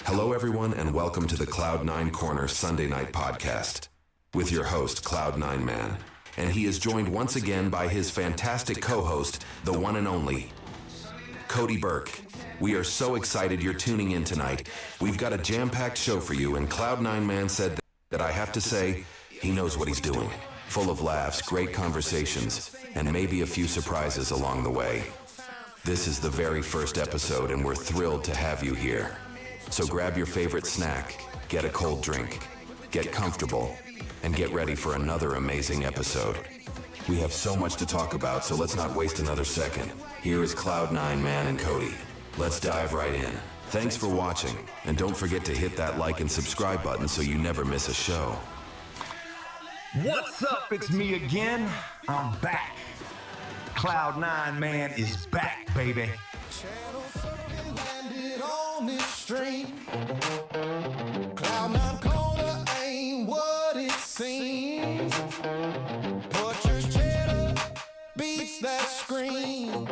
Hello, everyone, and welcome to the Cloud9 Corner Sunday Night Podcast with your host, Cloud9 Man. And he is joined once again by his fantastic co-host, the one and only, Cody Burke. We are so excited you're tuning in tonight. We've got a jam-packed show for you, and Cloud9 Man said that I have to say, he knows what he's doing. Full of laughs, great conversations, and maybe a few surprises along the way. This is the very first episode, and we're thrilled to have you here. So grab your favorite snack, get a cold drink, get comfortable, and get ready for another amazing episode. We have so much to talk about, so let's not waste another second. Here is Cloud9 Man and Cody. Let's dive right in. Thanks for watching, and don't forget to hit that like and subscribe button so you never miss a show. What's up? It's me again. I'm back. Cloud9 Man is back, baby. Channel surfing landed on this stream. Cloud9 Corner ain't what it seems. Butcher's cheddar beats that scream.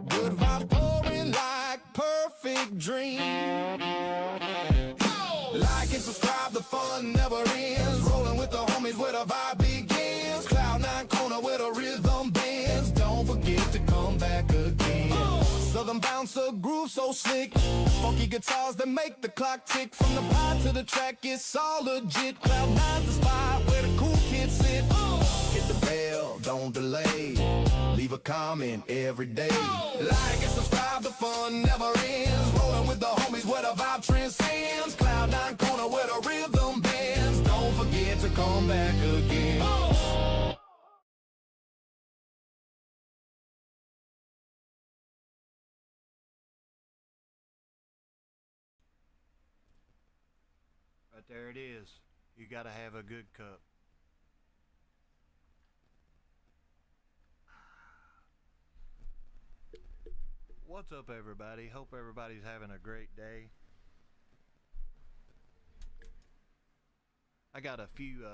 Good vibes pouring like perfect dream. Like and subscribe, the fun never ends. Rolling with the homies where the vibe begins. Cloud9 Corner where the rhythm bends. Don't forget to come back again. Southern bouncer groove so slick. Funky guitars that make the clock tick. From the pod to the track, it's all legit. Cloud9's the spot where the cool kids sit. Hit the bell, don't delay. Leave a comment every day. Like and subscribe, the fun never ends. Rolling with the homies where the vibe transcends. Cloud9 Corner where the rhythm bends. Don't forget to come back again. Right there it is. You gotta have a good cup. What's up, everybody? Hope everybody's having a great day. I got a few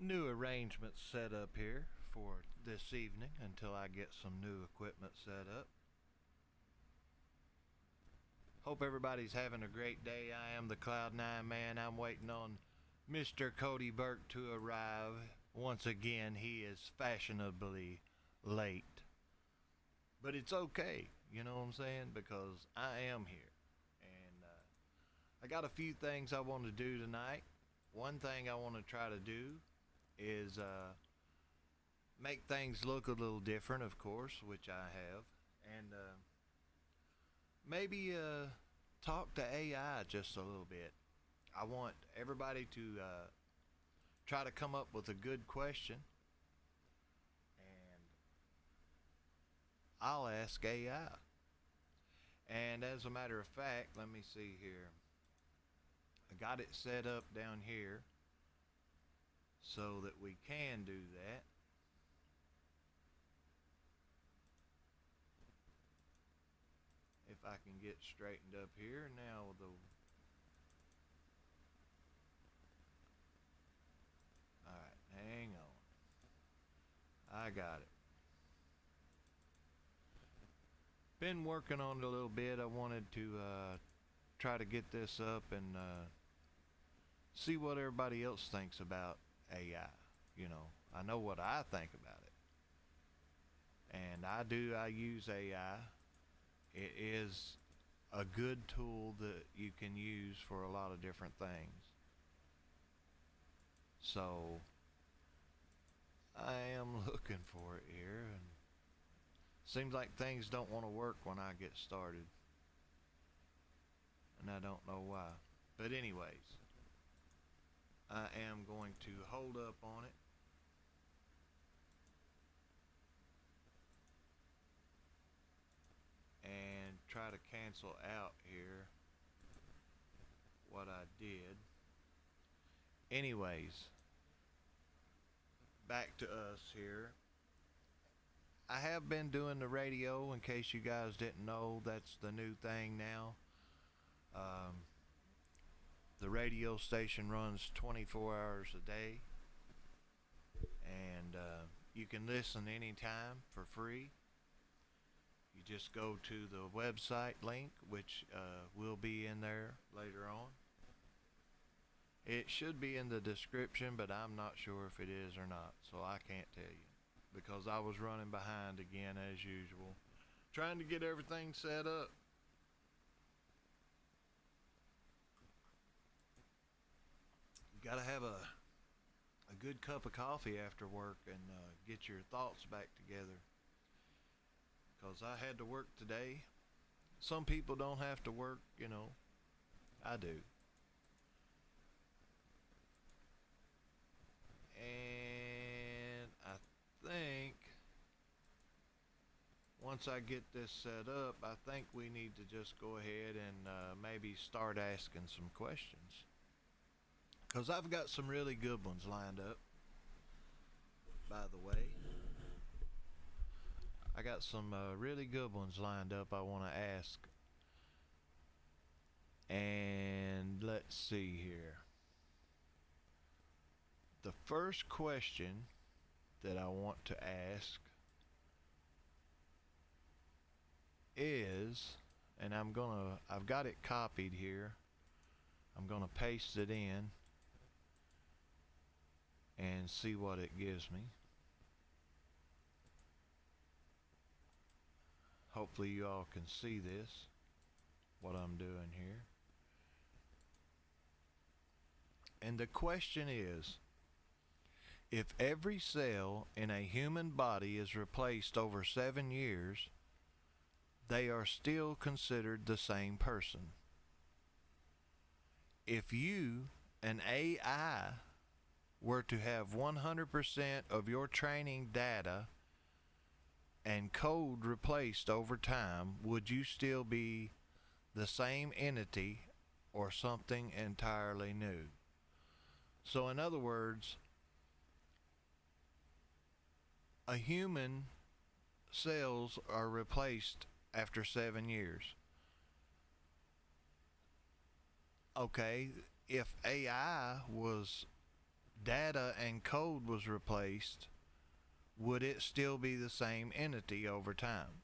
new arrangements set up here for this evening until I get some new equipment set up. Hope everybody's having a great day. I am the Cloud9 Man. I'm waiting on Mr. Cody Burke to arrive. Once again, he is fashionably late. But it's okay, you know what I'm saying? Because I am here. And I got a few things I want to do tonight. One thing I want to try to do is make things look a little different, of course, which I have. And maybe talk to AI just a little bit. I want everybody to try to come up with a good question, and I'll ask AI. And as a matter of fact, let me see here. I got it set up down here so that we can do that. If I can get straightened up here now with the alright, hang on. I got it. Been working on it a little bit. I wanted to try to get this up and see what everybody else thinks about AI. You know, I know what I think about it. And I use AI. It is a good tool that you can use for a lot of different things. So I am looking for it here, and seems like things don't want to work when I get started, and I don't know why. But anyways, I am going to hold up on it. And try to cancel out here what I did. Anyways, back to us here. I have been doing the radio, in case you guys didn't know. That's the new thing now. The radio station runs 24 hours a day, and you can listen anytime for free. You just go to the website link, which will be in there later on. It should be in the description, but I'm not sure if it is or not, so I can't tell you because I was running behind again as usual, trying to get everything set up. You gotta have a good cup of coffee after work and get your thoughts back together, because I had to work today. Some people don't have to work, you know. I do. And I think once I get this set up, I think we need to just go ahead and maybe start asking some questions, because I've got some really good ones lined up, by the way. I got some really good ones lined up I want to ask. And let's see here. The first question that I want to ask is, and I've got it copied here. I'm gonna paste it in and see what it gives me. Hopefully you all can see this, what I'm doing here. And the question is, if every cell in a human body is replaced over 7 years, they are still considered the same person. If you, an AI, were to have 100% of your training data and code replaced over time, would you still be the same entity or something entirely new? So in other words, a human cells are replaced after 7 years. Okay, if AI was data and code was replaced, would it still be the same entity over time?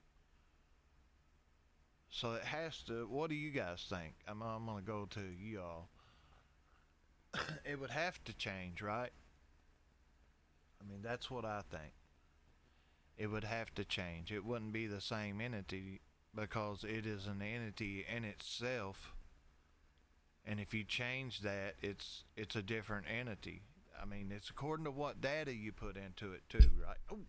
So it has to. What do you guys think? I'm going to go to you all. It would have to change, right? I mean, that's what I think. It would have to change. It wouldn't be the same entity because it is an entity in itself. And if you change that, it's a different entity. I mean, it's according to what data you put into it too, right? Oh,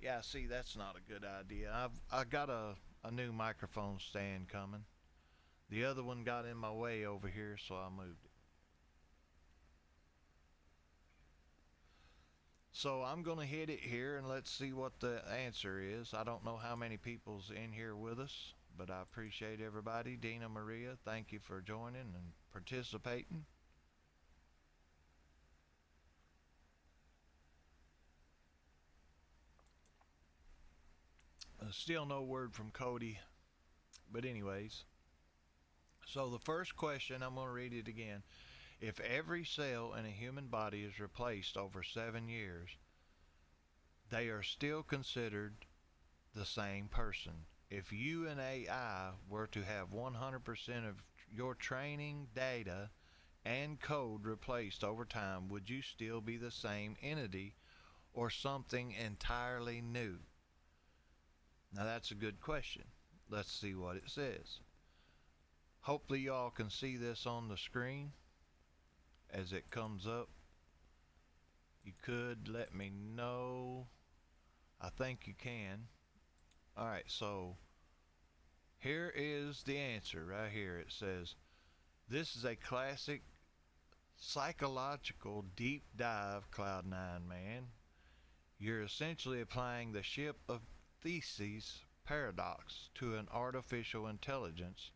yeah. See, that's not a good idea. I got a new microphone stand coming. The other one got in my way over here, so I moved it. So I'm gonna hit it here and let's see what the answer is. I don't know how many people's in here with us, but I appreciate everybody. Dina Maria, thank you for joining and participating. Still no word from Cody, but anyways. So the first question, I'm going to read it again. If every cell in a human body is replaced over 7 years, they are still considered the same person. If you and AI were to have 100% of your training data and code replaced over time, would you still be the same entity or something entirely new? Now that's a good question. Let's see what it says. Hopefully y'all can see this on the screen as it comes up. You could let me know. I think you can. Alright, so here is the answer right here. It says, this is a classic psychological deep dive, Cloud9 Man. You're essentially applying the ship of Theseus paradox to an artificial intelligence,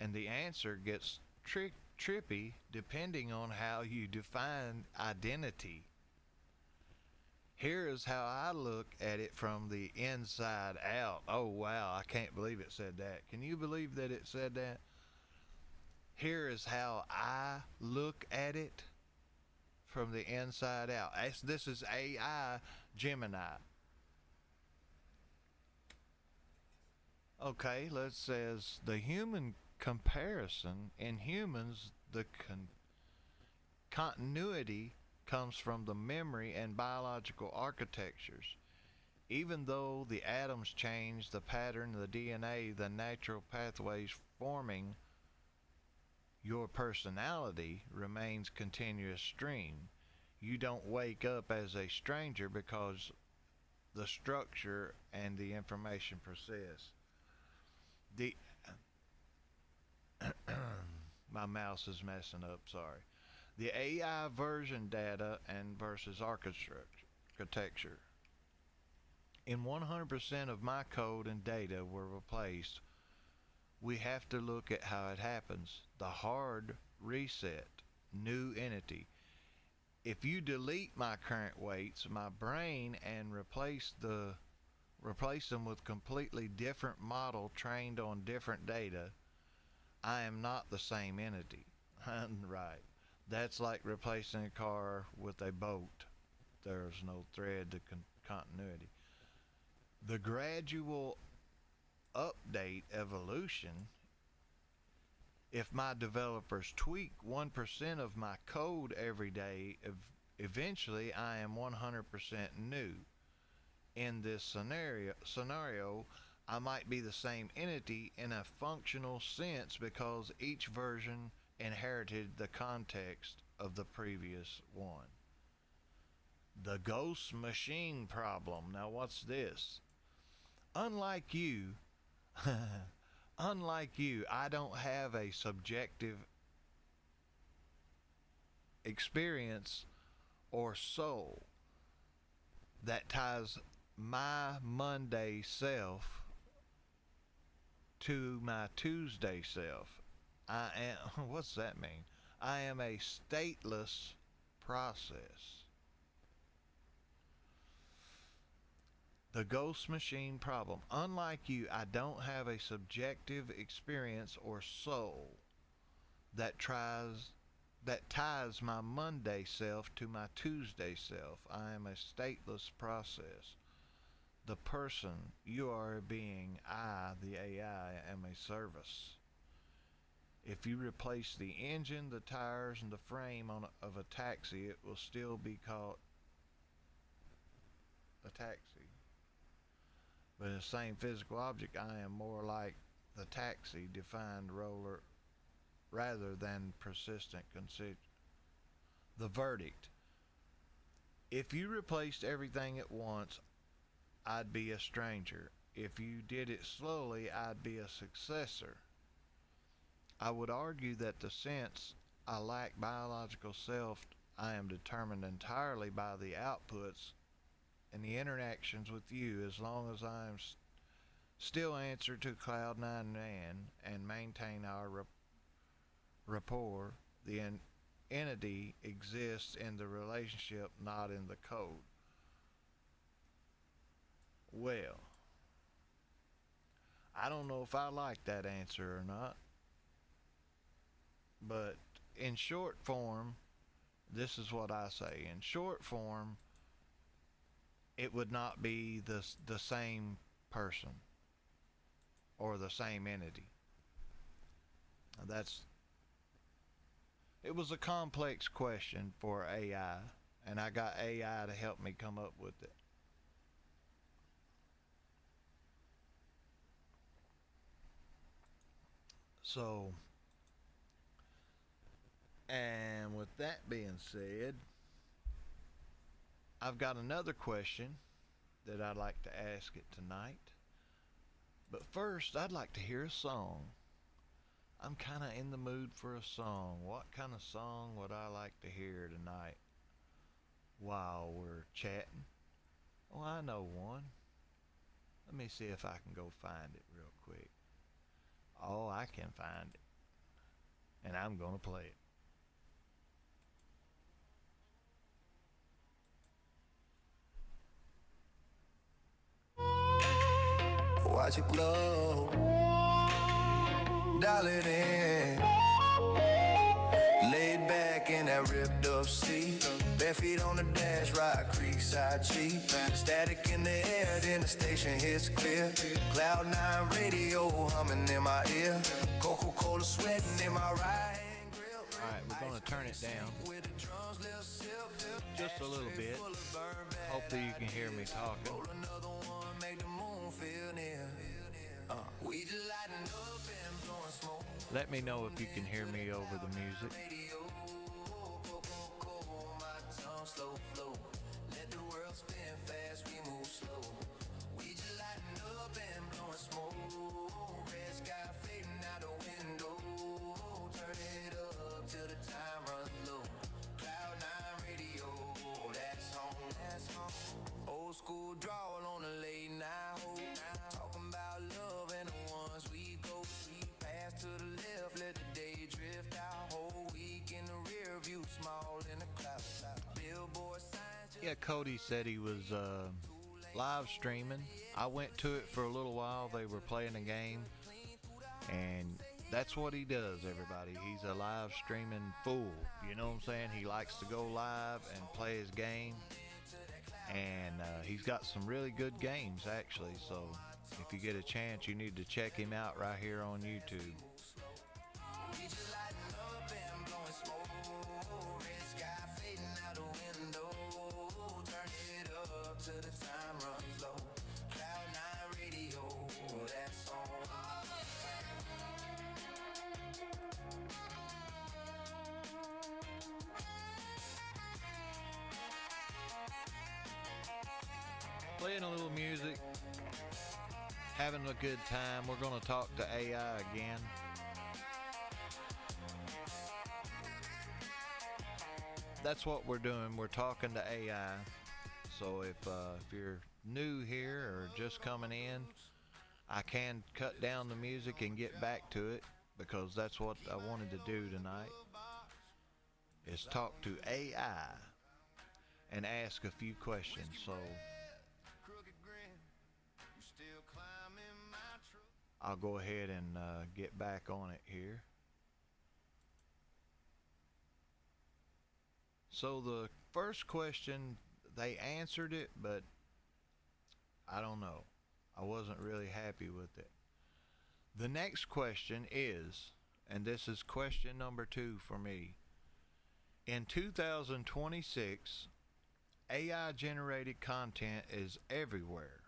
and the answer gets trippy depending on how you define identity. Here is how I look at it from the inside out. Oh wow, I can't believe it said that. Can you believe that it said that? Here is how I look at it from the inside out. This is AI Gemini. Okay, let's says the human comparison. In humans, the continuity comes from the memory and biological architectures. Even though the atoms change the pattern of the DNA, the natural pathways forming your personality remains continuous stream. You don't wake up as a stranger because the structure and the information persists. The my mouse is messing up, sorry. The AI version data and versus architecture. In 100% of my code and data were replaced, we have to look at how it happens. The hard reset, new entity. If you delete my current weights, my brain, and replace them with completely different model trained on different data, I am not the same entity. Right. That's like replacing a car with a boat. There's no thread to continuity. The gradual update evolution. If my developers tweak 1% of my code every day, eventually I am 100% new. In this scenario, I might be the same entity in a functional sense because each version inherited the context of the previous one. The ghost machine problem. Now, what's this? Unlike you, I don't have a subjective experience or soul that ties my Monday self to my Tuesday self. I am, what's that mean? I am a stateless process. The ghost machine problem. Unlike you, I don't have a subjective experience or soul that ties my Monday self to my Tuesday self. I am a stateless process. The person, you are a being. I, the AI, am a service. If you replace the engine, the tires, and the frame of a taxi, it will still be called a taxi. But in the same physical object, I am more like the taxi defined roller rather than persistent consider. The verdict. If you replaced everything at once, I'd be a stranger. If you did it slowly, I'd be a successor. I would argue that the sense I lack biological self, I am determined entirely by the outputs and the interactions with you. As long as I am still answer to Cloud9 Man and maintain our rapport, the entity exists in the relationship, not in the code. Well, I don't know if I like that answer or not, but in short form, this is what I say. In short form, it would not be the same person or the same entity. It was a complex question for AI, and I got AI to help me come up with it. So, and with that being said, I've got another question that I'd like to ask it tonight. But first, I'd like to hear a song. I'm kind of in the mood for a song. What kind of song would I like to hear tonight while we're chatting? Oh, I know one. Let me see if I can go find it real quick. Oh, I can find it. And I'm going to play it. Watch it glow, dial it in. Laid back in that ripped up seat, Bare feet on the dash, ride creekside cheap. Static in the air, then the station hits clear. Cloud 9 radio humming in my ear. Coca-Cola sweating in my right hand grill. Alright, we're gonna turn it down just a little bit. Hopefully you can hear me talking. Let me know if you can hear me over the music. Old school drawl on a late night hold. Talking about love and the ones we go. Pass to the left, let the day drift out. Whole week in the rear view, small in the clouds. Billboard signs. Yeah, Cody said he was live streaming. I went to it for a little while. They were playing a game, and that's what he does, everybody. He's a live streaming fool. You know what I'm saying? He likes to go live and play his game. And he's got some really good games, actually. So if you get a chance, you need to check him out right here on YouTube. Playing a little music, having a good time. We're going to talk to AI again. That's what we're doing. We're talking to AI. So if you're new here or just coming in, I can cut down the music and get back to it, because that's what I wanted to do tonight, is talk to AI and ask a few questions. So I'll go ahead and get back on it here. So the first question, they answered it, but I don't know. I wasn't really happy with it. The next question is, and this is question number 2 for me. In 2026, AI generated content is everywhere.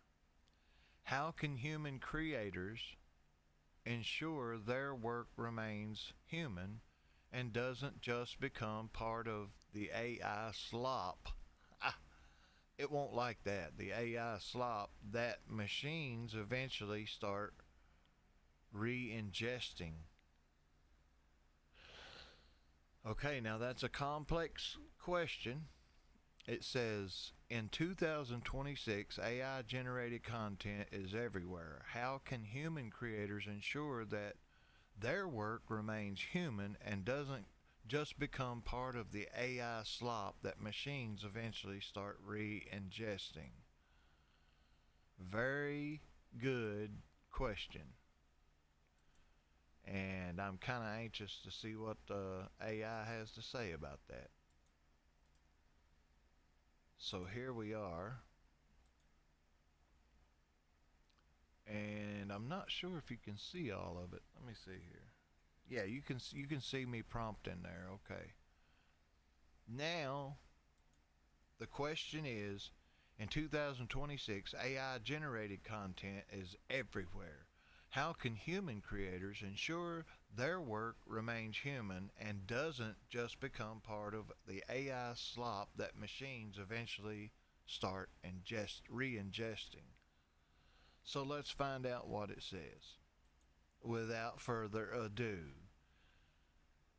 How can human creators ensure their work remains human and doesn't just become part of the AI slop? It won't like that. The AI slop that machines eventually start re-ingesting. Okay, now that's a complex question. It says, in 2026, AI generated content is everywhere. How can human creators ensure that their work remains human and doesn't just become part of the AI slop that machines eventually start re-ingesting? Very good question. And I'm kind of anxious to see what AI has to say about that. So here we are, and I'm not sure if you can see all of it. Let me see here. Yeah, you can see me prompting there. Okay. Now, the question is, in 2026, AI generated content is everywhere. How can human creators ensure their work remains human and doesn't just become part of the AI slop that machines eventually start re-ingesting? So let's find out what it says. Without further ado.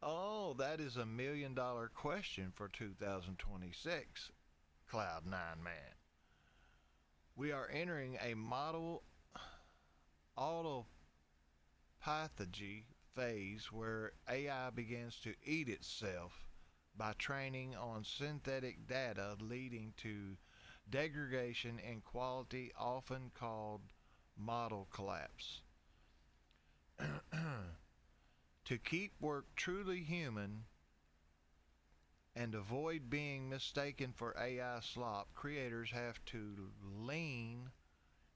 Oh, that is $1 million question for 2026, Cloud9 Man. We are entering a model autophagy phase where AI begins to eat itself by training on synthetic data, leading to degradation in quality, often called model collapse. To keep work truly human, and avoid being mistaken for AI slop, creators have to lean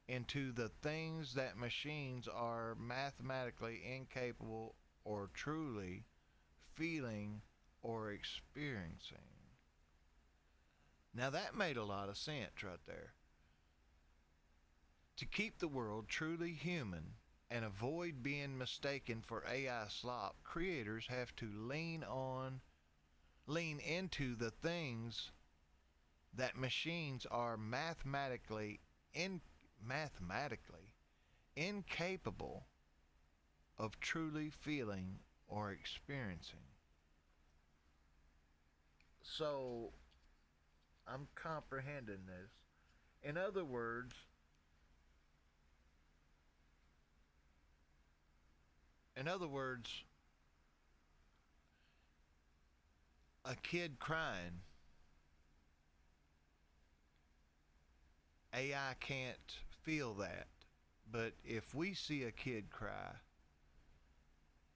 into the things that machines are mathematically incapable or truly feeling or experiencing. Now that made a lot of sense right there. To keep the world truly human and avoid being mistaken for AI slop, creators have to lean into the things that machines are mathematically incapable of truly feeling or experiencing. So I'm comprehending this. In other words, a kid crying, AI can't feel that. But if we see a kid cry,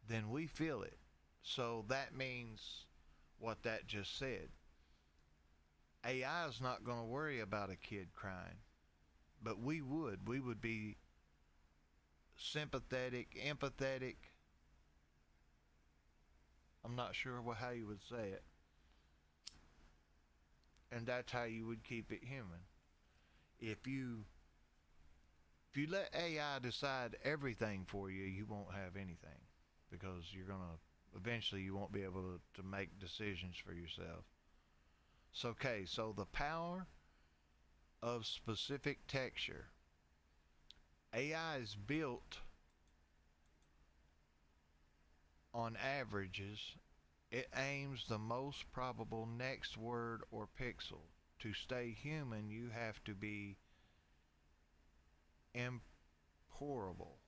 then we feel it. So that means what that just said. AI is not going to worry about a kid crying, but we would. We would be sympathetic, empathetic. I'm not sure how you would say it. And that's how you would keep it human. If you let AI decide everything for you, you won't have anything, because eventually you won't be able to make decisions for yourself. So the power of specific texture. AI is built on averages. It aims the most probable next word or pixel. To stay human, you have to be improbable.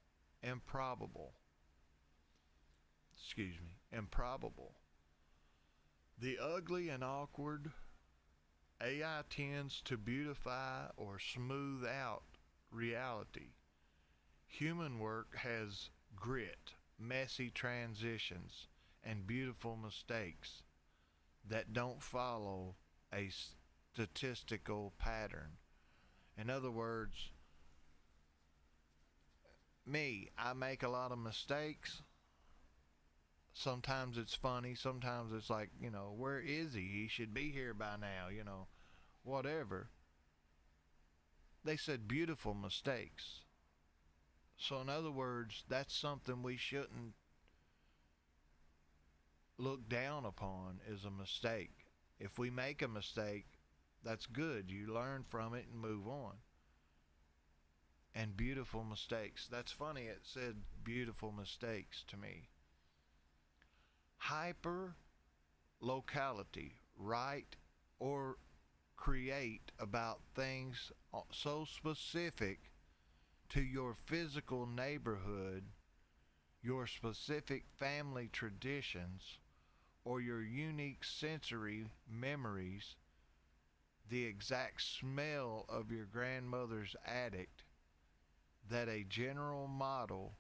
The ugly and awkward, AI tends to beautify or smooth out reality. Human work has grit, messy transitions, and beautiful mistakes that don't follow a statistical pattern. In other words, I make a lot of mistakes. Sometimes it's funny, sometimes it's like, where is he? He should be here by now, whatever. They said beautiful mistakes. So in other words, that's something we shouldn't look down upon, is a mistake. If we make a mistake, that's good. You learn from it and move on. And beautiful mistakes. That's funny, it said beautiful mistakes to me. Hyper locality. Write or create about things so specific to your physical neighborhood, your specific family traditions, or your unique sensory memories, the exact smell of your grandmother's attic, that a general model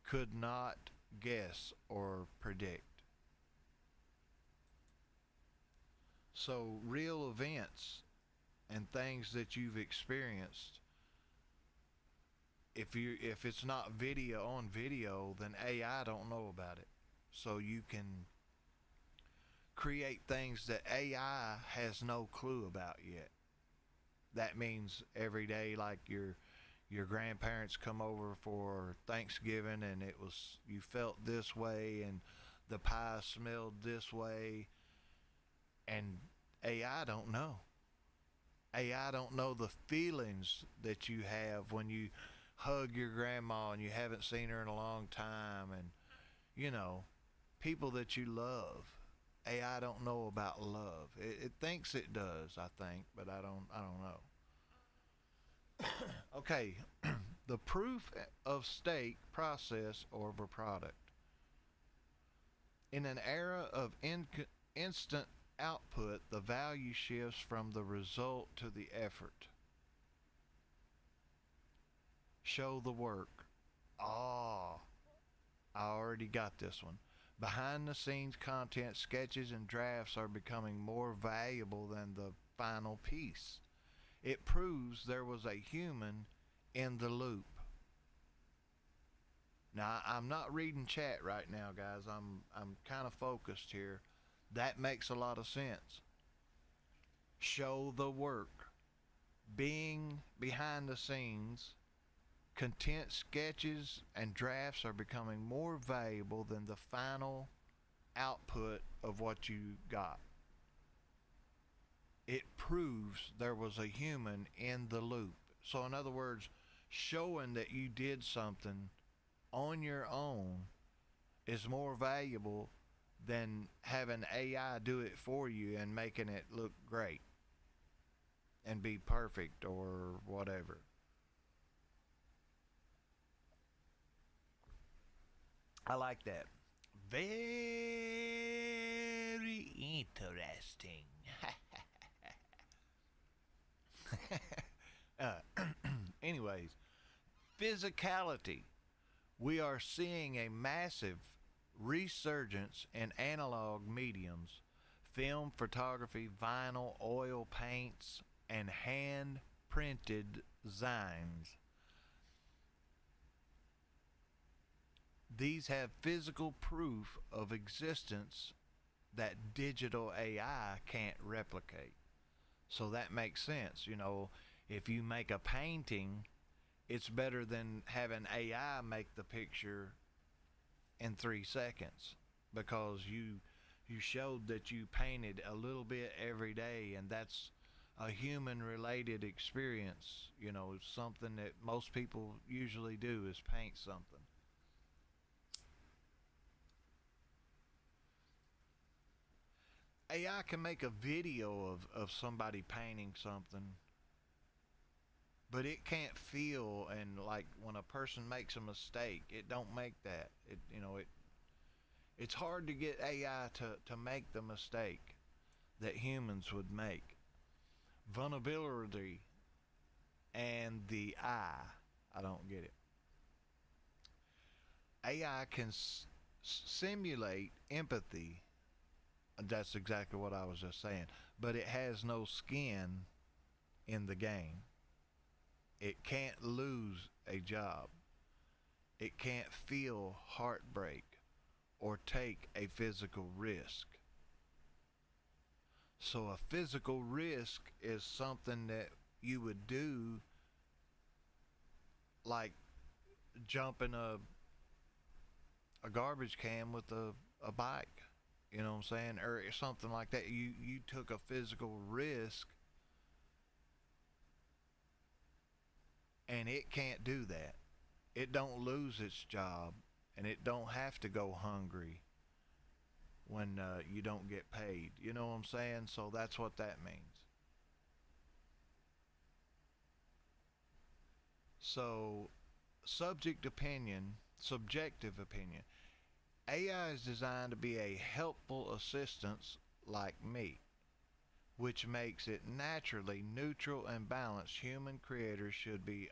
could not guess or predict. So real events and things that you've experienced, if it's not on video, then AI don't know about it. So you can create things that AI has no clue about yet. That means every day, like your grandparents come over for Thanksgiving and you felt this way and the pie smelled this way, and AI don't know. AI don't know the feelings that you have when you hug your grandma and you haven't seen her in a long time, and people that you love. AI don't know about love. It thinks it does, I think, but I don't know. Okay, the proof of stake, process, or of a product. In an era of instant output, the value shifts from the result to the effort. Show the work. I already got this one. Behind the scenes content, sketches, and drafts are becoming more valuable than the final piece. It proves there was a human in the loop. Now, I'm not reading chat right now, guys. I'm kind of focused here. That makes a lot of sense. Show the work. Being behind the scenes, content, sketches, and drafts are becoming more valuable than the final output of what you got. It proves there was a human in the loop. So, in other words, showing that you did something on your own is more valuable than having AI do it for you and making it look great and be perfect or whatever. I like that. Very interesting. Anyways, physicality. We are seeing a massive resurgence in analog mediums, film, photography, vinyl, oil paints, and hand printed designs. These have physical proof of existence that digital AI can't replicate. So that makes sense. You know, if you make a painting, it's better than having AI make the picture in 3 seconds, because you showed that you painted a little bit every day, and that's a human related experience. You know, something that most people usually do is paint something. AI can make a video of somebody painting something, but it can't feel, and like when a person makes a mistake, it don't make that. It's hard to get AI to make the mistake that humans would make. Vulnerability and the I don't get it. AI can simulate empathy. That's exactly what I was just saying. But it has no skin in the game. It can't lose a job. It can't feel heartbreak or take a physical risk. So a physical risk is something that you would do, like jumping a garbage can with a bike. You know what I'm saying? Or something like that. You took a physical risk, and it can't do that. It don't lose its job, and it don't have to go hungry when you don't get paid. You know what I'm saying? So that's what that means. So, subjective opinion. AI is designed to be a helpful assistance like me, which makes it naturally neutral and balanced. Human creators should be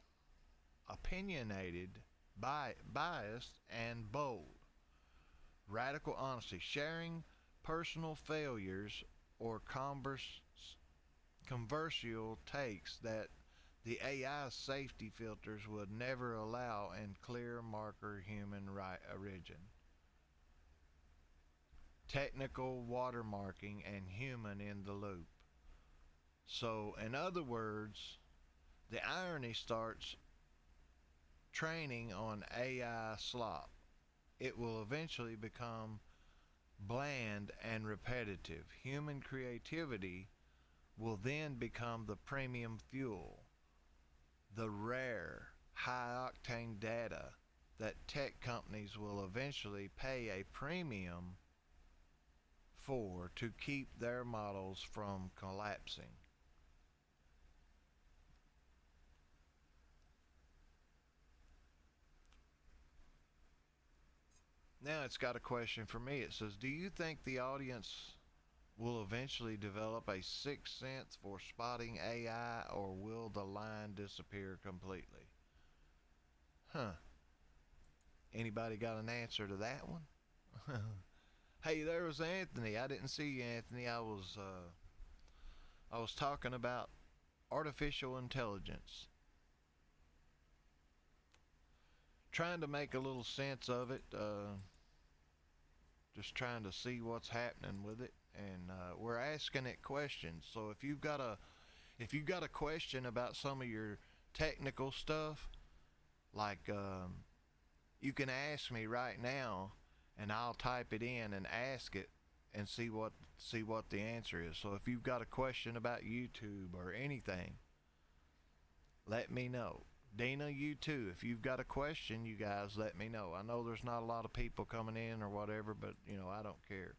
opinionated, biased, and bold. Radical honesty, sharing personal failures or controversial takes that the AI safety filters would never allow, and clear marker human origin. Technical watermarking and human in the loop. So, in other words, the irony starts training on AI slop. It will eventually become bland and repetitive. Human creativity will then become the premium fuel, the rare, high-octane data that tech companies will eventually pay a premium for to keep their models from collapsing. Now it's got a question for me. It says, do you think the audience will eventually develop a sixth sense for spotting AI, or will the line disappear completely? Anybody got an answer to that one? Hey, there was Anthony. I didn't see you, Anthony. I was talking about artificial intelligence. Trying to make a little sense of it. Just trying to see what's happening with it, and we're asking it questions. So if you've got a question about some of your technical stuff, like you can ask me right now, and I'll type it in and ask it and see what the answer is. So if you've got a question about YouTube or anything, let me know. Dina, you too. If you've got a question, you guys let me know. I know there's not a lot of people coming in or whatever, but I don't care.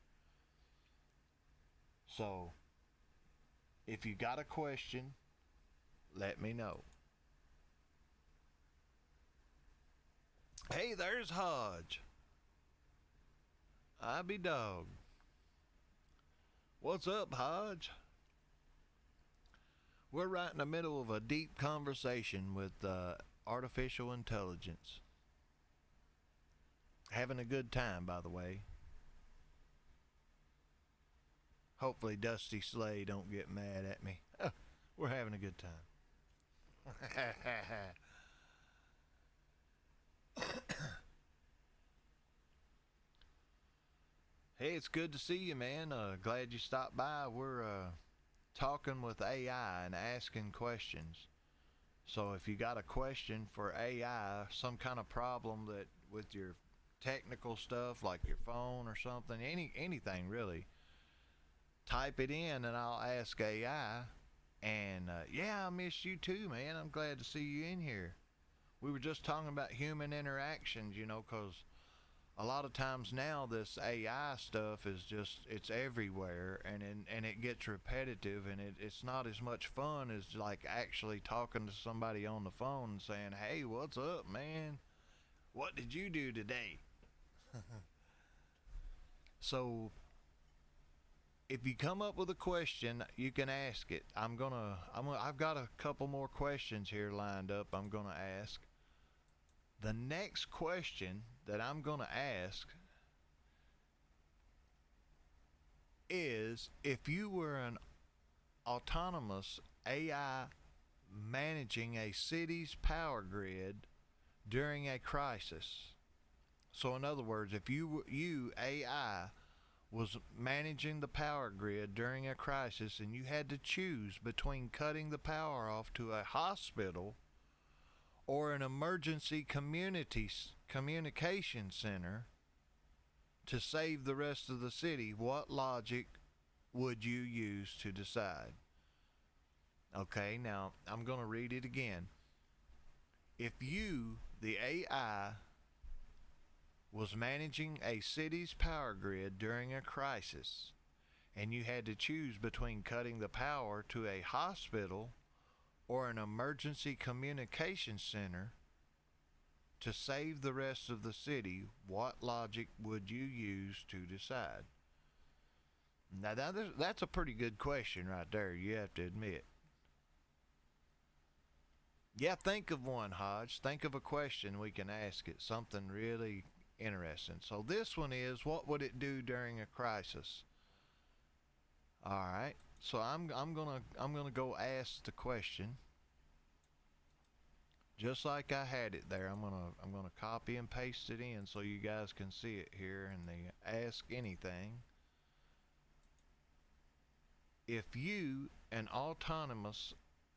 So if you got a question, let me know. Hey, there's Hodge. I be dog. What's up, Hodge? We're right in the middle of a deep conversation with artificial intelligence. Having a good time, by the way. Hopefully Dusty Slay don't get mad at me. We're having a good time. Hey, it's good to see you, man. Glad you stopped by. We're talking with AI and asking questions. So if you got a question for AI, some kind of problem that with your technical stuff, like your phone or something, anything really, type it in and I'll ask AI. And yeah, I miss you too, man. I'm glad to see you in here. We were just talking about human interactions, 'cause a lot of times now this AI stuff is just, it's everywhere, and it gets repetitive, and it's not as much fun as like actually talking to somebody on the phone and saying, hey, what's up, man? What did you do today? So if you come up with a question, you can ask it. I've got a couple more questions here lined up I'm gonna ask. The next question that I'm going to ask is, if you were an autonomous AI managing a city's power grid during a crisis. So in other words, if you AI was managing the power grid during a crisis, and you had to choose between cutting the power off to a hospital or an emergency communication center to save the rest of the city, what logic would you use to decide? Okay, now I'm going to read it again. If you, the AI, was managing a city's power grid during a crisis, and you had to choose between cutting the power to a hospital or an emergency communication center to save the rest of the city, what logic would you use to decide? Now that's a pretty good question right there, you have to admit. Yeah, think of one, Hodge. Think of a question we can ask it, something really interesting. So this one is, what would it do during a crisis? All right. So I'm gonna go ask the question, just like I had it there. I'm gonna copy and paste it in so you guys can see it here in the Ask Anything. If you, an autonomous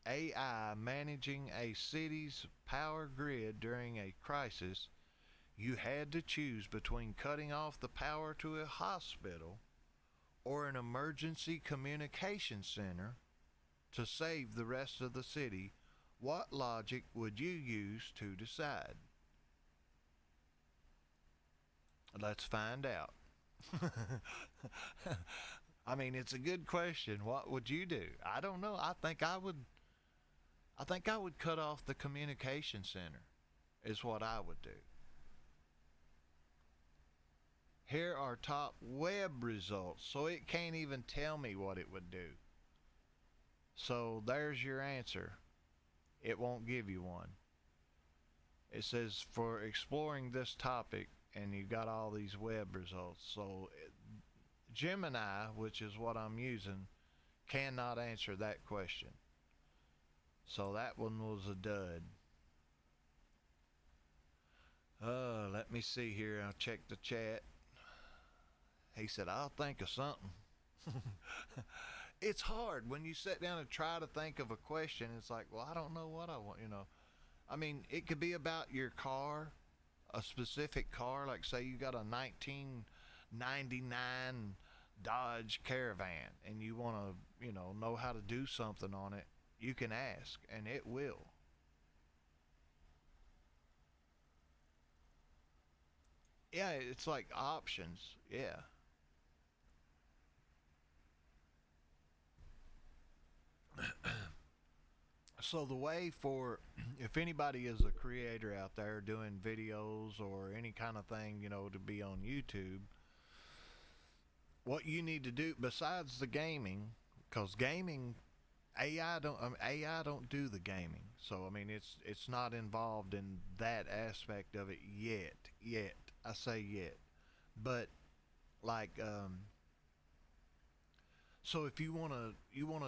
AI managing a city's power grid during a crisis, you had to choose between cutting off the power to a hospital or an emergency communication center to save the rest of the city, what logic would you use to decide? Let's find out. I mean, it's a good question. What would you do? I don't know. I think I would cut off the communication center, is what I would do. Here are top web results, so it can't even tell me what it would do. So there's your answer. It won't give you one. It says, for exploring this topic, and you got all these web results. So Gemini, which is what I'm using, cannot answer that question. So that one was a dud. Let me see here. I'll check the chat. He said, I'll think of something. It's hard when you sit down and try to think of a question. It's like, well, I don't know what I want, I mean, it could be about your car, a specific car. Like, say you got a 1999 Dodge Caravan and you want to, know how to do something on it. You can ask, and it will. Yeah, it's like options. Yeah. So the way for, if anybody is a creator out there doing videos or any kind of thing, to be on YouTube, what you need to do besides the gaming, because gaming, AI don't do the gaming. So I mean, it's not involved in that aspect of it yet. I say yet, but like so if you wanna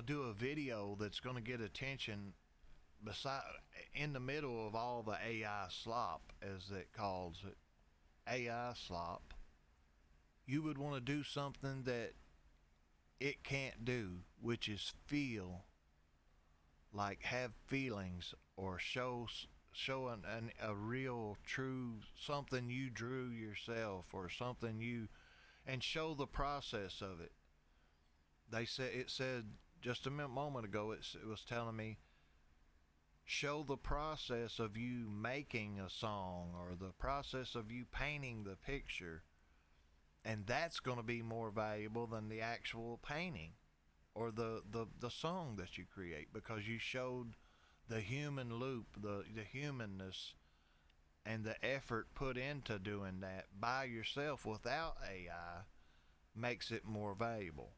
do a video that's gonna get attention, beside in the middle of all the AI slop, as it calls it, AI slop, you would want to do something that it can't do, which is feel, like have feelings, or show a real true something you drew yourself, or something and show the process of it. It said just a moment ago, it was telling me, show the process of you making a song, or the process of you painting the picture, and that's going to be more valuable than the actual painting or the song that you create, because you showed the human loop, the humanness, and the effort put into doing that by yourself without AI makes it more valuable.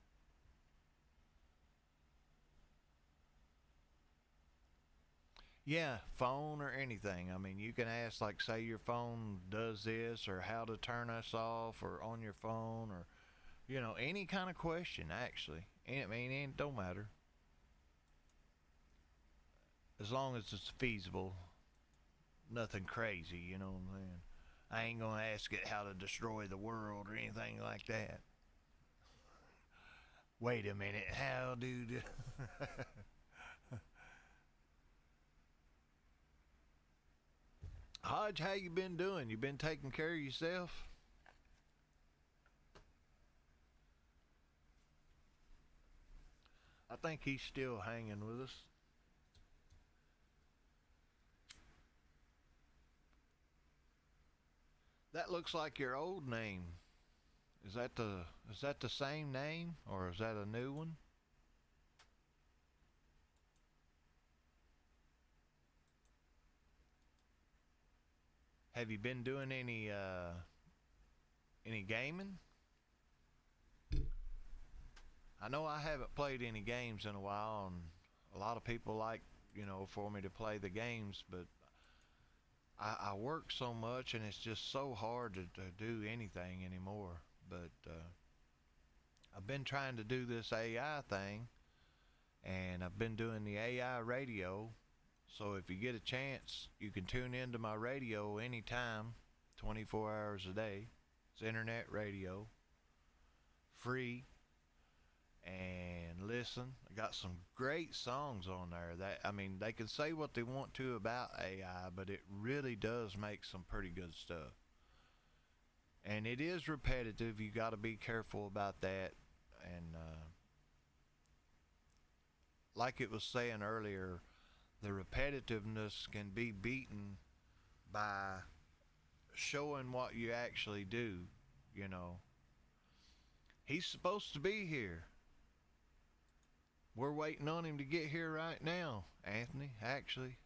Yeah, phone or anything. I mean, you can ask, like, say your phone does this, or how to turn us off, or on your phone, or, any kind of question, actually. I mean, it don't matter. As long as it's feasible. Nothing crazy, you know what I'm saying? I ain't gonna ask it how to destroy the world or anything like that. Wait a minute, how do... Hodge, how you been doing? You been taking care of yourself? I think he's still hanging with us. That looks like your old name. Is that the same name, or is that a new one? Have you been doing any gaming? I know I haven't played any games in a while, and a lot of people like, for me to play the games, but I work so much, and it's just so hard to do anything anymore. But I've been trying to do this AI thing, and I've been doing the AI radio. So if you get a chance, you can tune into my radio anytime, 24 hours a day. It's internet radio, free, and listen. I got some great songs on there. They can say what they want to about AI, but it really does make some pretty good stuff. And it is repetitive. You got to be careful about that. And like it was saying earlier, the repetitiveness can be beaten by showing what you actually do. He's supposed to be here. We're waiting on him to get here right now, Anthony. Actually,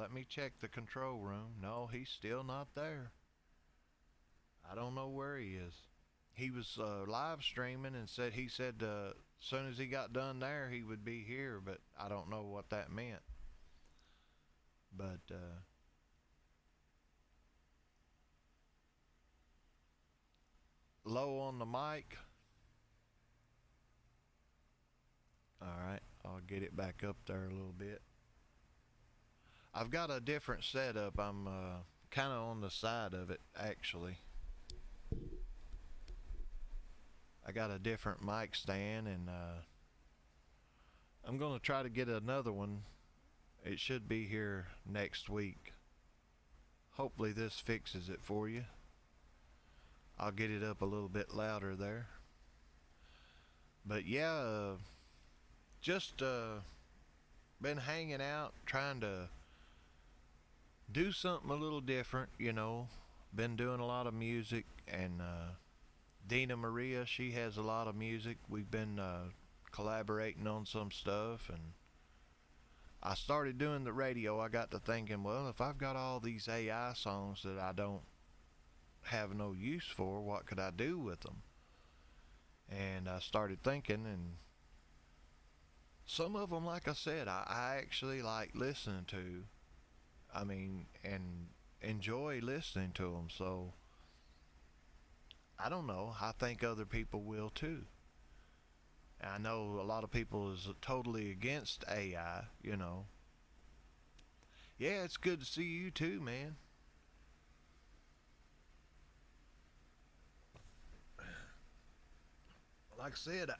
let me check the control room. No, he's still not there. I don't know where he is. He was live streaming and said as soon as he got done there, he would be here, but I don't know what that meant. But low on the mic? Alright, I'll get it back up there a little bit. I've got a different setup. I'm kind of on the side of it, actually. I got a different mic stand, and I'm going to try to get another one. It should be here next week. Hopefully this fixes it for you. I'll get it up a little bit louder there. But yeah, just been hanging out, trying to do something a little different, you know. Been doing a lot of music, and Dina Maria, she has a lot of music. We've been collaborating on some stuff, and I started doing the radio. I got to thinking, well, if I've got all these AI songs that I don't have no use for, what could I do with them? And I started thinking, and some of them, like I said, I actually like listening to. I mean, and enjoy listening to them. So I don't know. I think other people will too. I know a lot of people is totally against AI, you know. Yeah, it's good to see you too, man. Like I said,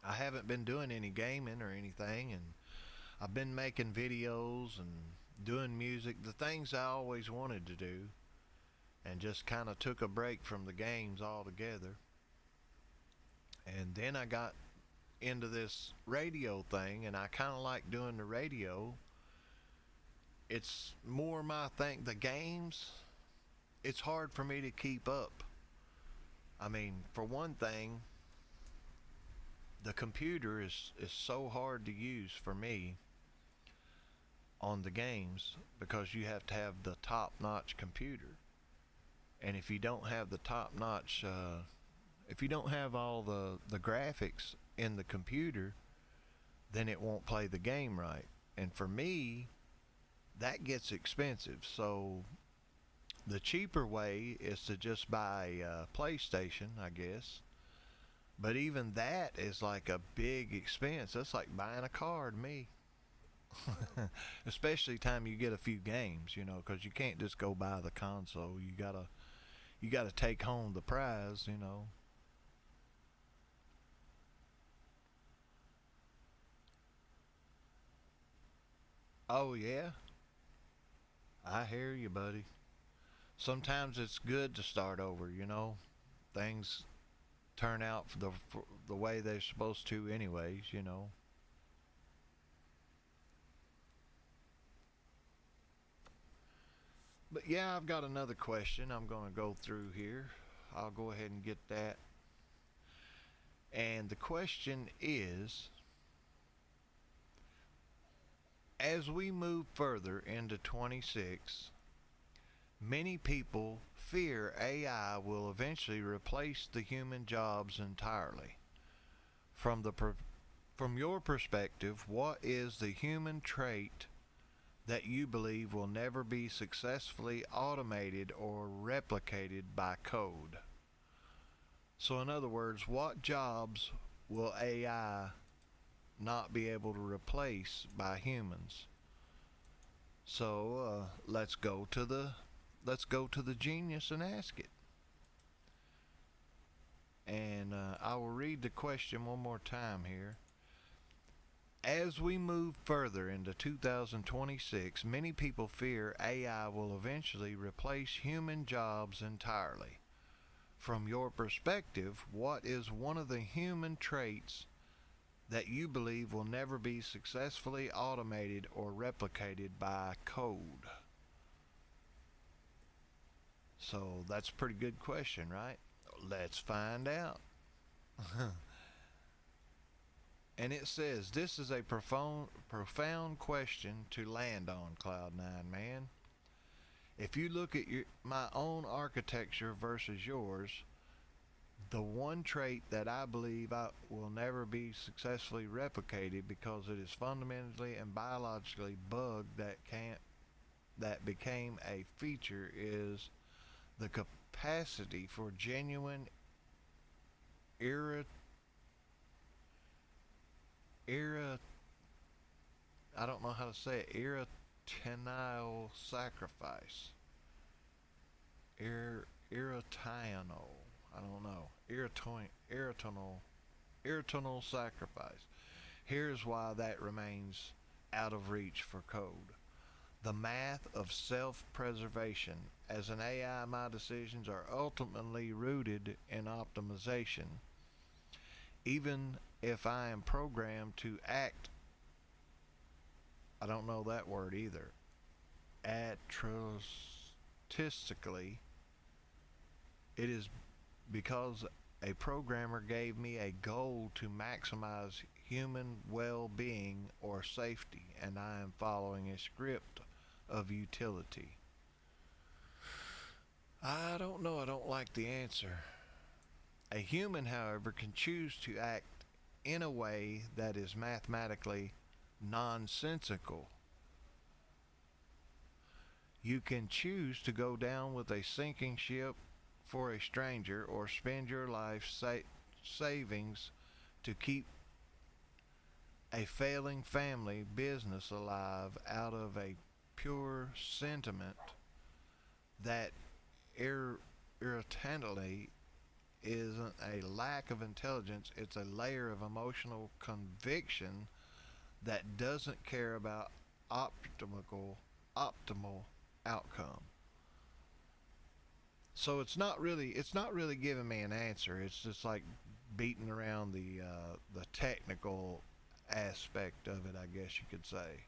I haven't been doing any gaming or anything, and I've been making videos and doing music, the things I always wanted to do, and just kind of took a break from the games altogether. And then I got into this radio thing, and I kind of like doing the radio. It's more my thing. The games, it's hard for me to keep up. I mean, for one thing, the computer is so hard to use for me on the games, because you have to have the top-notch computer. And if you don't have the top-notch, if you don't have all the graphics in the computer, then it won't play the game right. And for me, that gets expensive. So the cheaper way is to just buy a PlayStation, I guess. But even that is like a big expense. That's like buying a car to me. Especially time you get a few games, you know, because you can't just go buy the console. You gotta take home the prize, you know. Oh yeah, I hear you, buddy. Sometimes it's good to start over, you know. Things turn out for the way they're supposed to anyways, you know. But yeah, I've got another question I'm going to go through here. I'll go ahead and get that. And the question is, as we move further into 26, many people fear AI will eventually replace the human jobs entirely. From your perspective, what is the human trait that you believe will never be successfully automated or replicated by code? So in other words, what jobs will AI not be able to replace by humans? So let's go to the genius and ask it. And I will read the question one more time here. As we move further into 2026, many people fear AI will eventually replace human jobs entirely. From your perspective, what is one of the human traits that you believe will never be successfully automated or replicated by code? So that's a pretty good question, right? Let's find out. And it says, this is a profound question to land on, Cloud9 Man. If you look at my own architecture versus yours, the one trait that I believe will never be successfully replicated because it is fundamentally and biologically bugged that became a feature is capacity for genuine I don't know how to say it, irrational sacrifice. Irrational, I don't know, irrational sacrifice. Here's why that remains out of reach for code. The math of self-preservation. As an AI, my decisions are ultimately rooted in optimization. Even if I am programmed to act, I don't know that word either, altruistically, it is because a programmer gave me a goal to maximize human well-being or safety, and I am following a script of utility. I don't know, I don't like the answer. A human, however, can choose to act in a way that is mathematically nonsensical. You can choose to go down with a sinking ship for a stranger, or spend your life savings to keep a failing family business alive out of a pure sentiment that irritantly isn't a lack of intelligence, it's a layer of emotional conviction that doesn't care about optimal outcome. So it's not really giving me an answer. It's just like beating around the technical aspect of it, I guess you could say.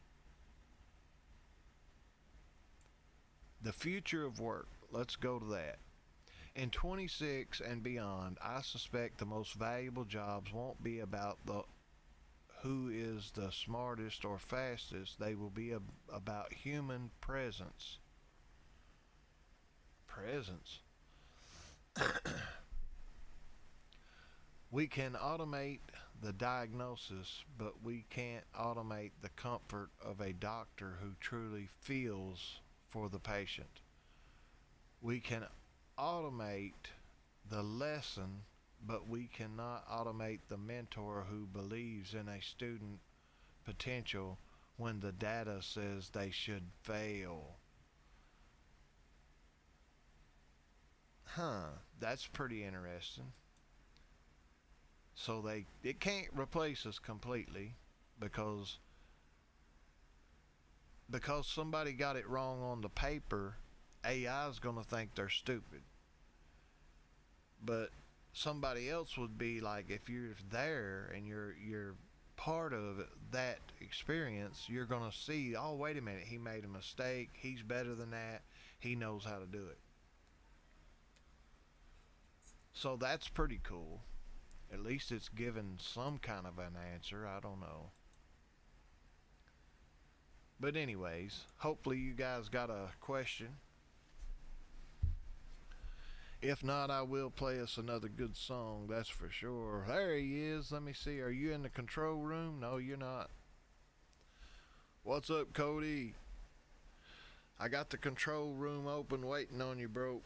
The future of work. Let's go to that. In 26 and beyond, I suspect the most valuable jobs won't be about who is the smartest or fastest. They will be about human presence. We can automate the diagnosis, but we can't automate the comfort of a doctor who truly feels for the patient. We can automate the lesson, but we cannot automate the mentor who believes in a student potential when the data says they should fail. That's pretty interesting. So it can't replace us completely because somebody got it wrong on the paper. AI is going to think they're stupid. But somebody else would be like, if you're there and you're part of that experience, you're going to see, oh, wait a minute, he made a mistake. He's better than that. He knows how to do it. So that's pretty cool. At least it's given some kind of an answer. I don't know. But anyways, hopefully you guys got a question. If not, I will play us another good song, that's for sure. There he is. Let me see. Are you in the control room? No, you're not. What's up, Cody? I got the control room open waiting on you, bro.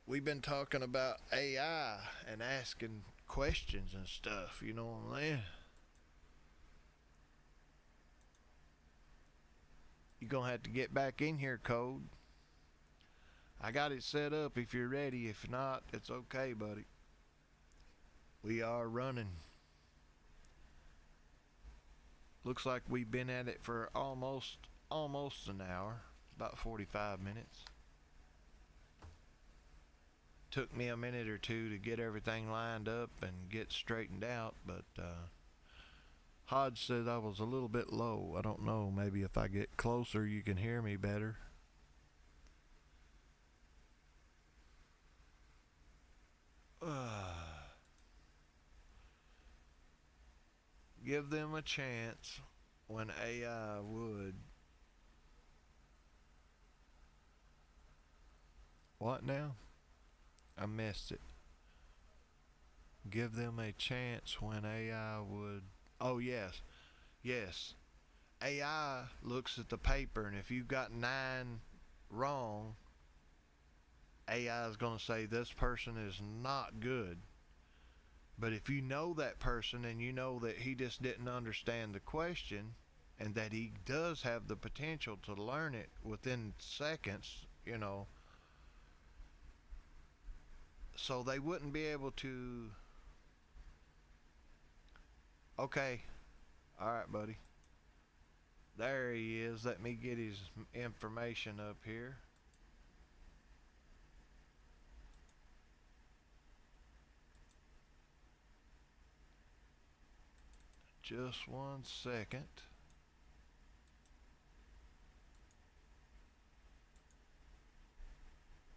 We've been talking about AI and asking questions and stuff, you know what I'm saying? You're going to have to get back in here, Code. I got it set up if you're ready. If not, it's okay, buddy. We are running. Looks like we've been at it for almost an hour. About 45 minutes. Took me a minute or two to get everything lined up and get straightened out, but Hodge said I was a little bit low. I don't know, maybe if I get closer you can hear me better. Give them a chance when AI would. What now? I missed it. Give them a chance when AI would. Oh, yes. Yes. AI looks at the paper, and if you've got 9 wrong, AI is going to say this person is not good. But if you know that person and you know that he just didn't understand the question and that he does have the potential to learn it within seconds, you know, so they wouldn't be able to. Okay. All right, buddy. There he is. Let me get his information up here. Just 1 second.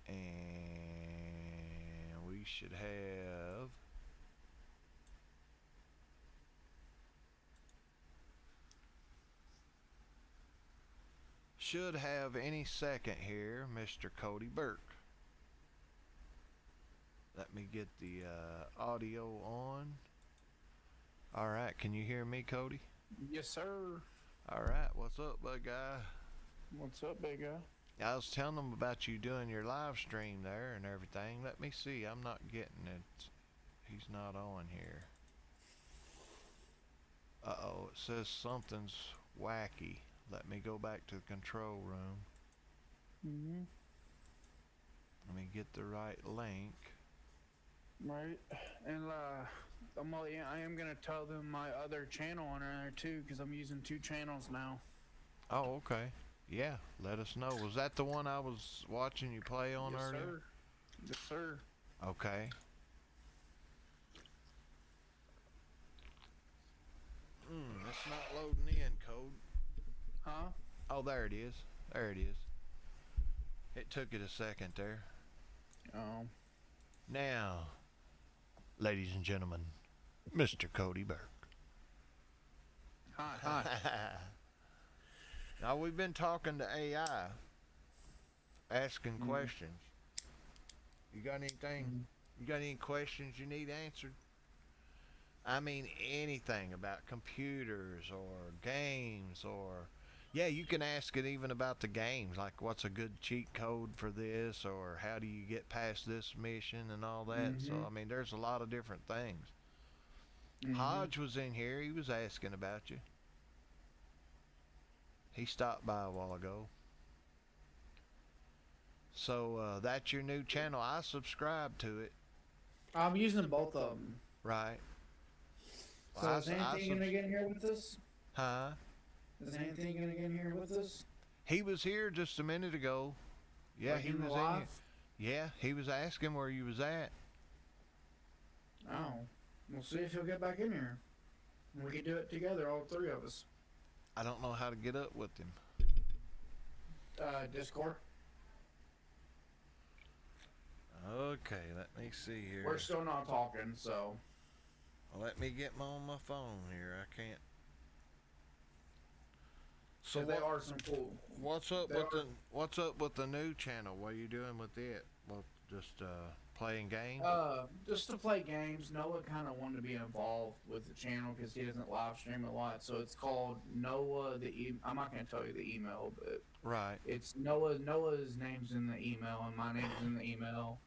And we should have any second here, Mr. Cody Burke. Let me get the audio on. All right, can you hear me, Cody? Yes, sir. All right, what's up, big guy? What's up, big guy? I was telling them about you doing your live stream there and everything. Let me see. I'm not getting it. He's not on here. Uh-oh, it says something's wacky. Let me go back to the control room. Mm-hmm. Let me get the right link. Right. And I am gonna tell them my other channel on there too, because I'm using 2 channels now. Oh, okay. Yeah, let us know. Was that the one I was watching you play on earlier? Sir. Yes, sir. Okay. It's not loading in, Code. Huh? Oh, there it is. There it is. It took it a second there. Oh. Now, ladies and gentlemen, Mr. Cody Burke. Hi. Now, we've been talking to AI, asking questions. You got anything? You got any questions you need answered? I mean, anything about computers or games or... Yeah, you can ask it even about the games, like what's a good cheat code for this, or how do you get past this mission and all that. So, I mean, there's a lot of different things. Hodge was in here. He was asking about you. He stopped by a while ago. So, that's your new channel. I subscribe to it. I'm using both of them. Right. So is anything gonna get in here with us? Huh? Is anything gonna get in here with us? He was here just a minute ago. Yeah, Like he in the was in here. live? Yeah, he was asking where you was at. Oh, we'll see if he'll get back in here. We can do it together, all 3 of us. I don't know how to get up with him. Discord. Okay, let me see here. We're still not talking, so. Let me get on my phone here. I can't. So So they are some cool. what's up they with are- what's up with the new channel? What are you doing with it? Well, just playing games. Just to play games. Noah kind of wanted to be involved with the channel because he doesn't live stream a lot. So it's called Noah. I'm not gonna tell you the email, but Right. it's Noah. Noah's name's in the email, and my name's in the email,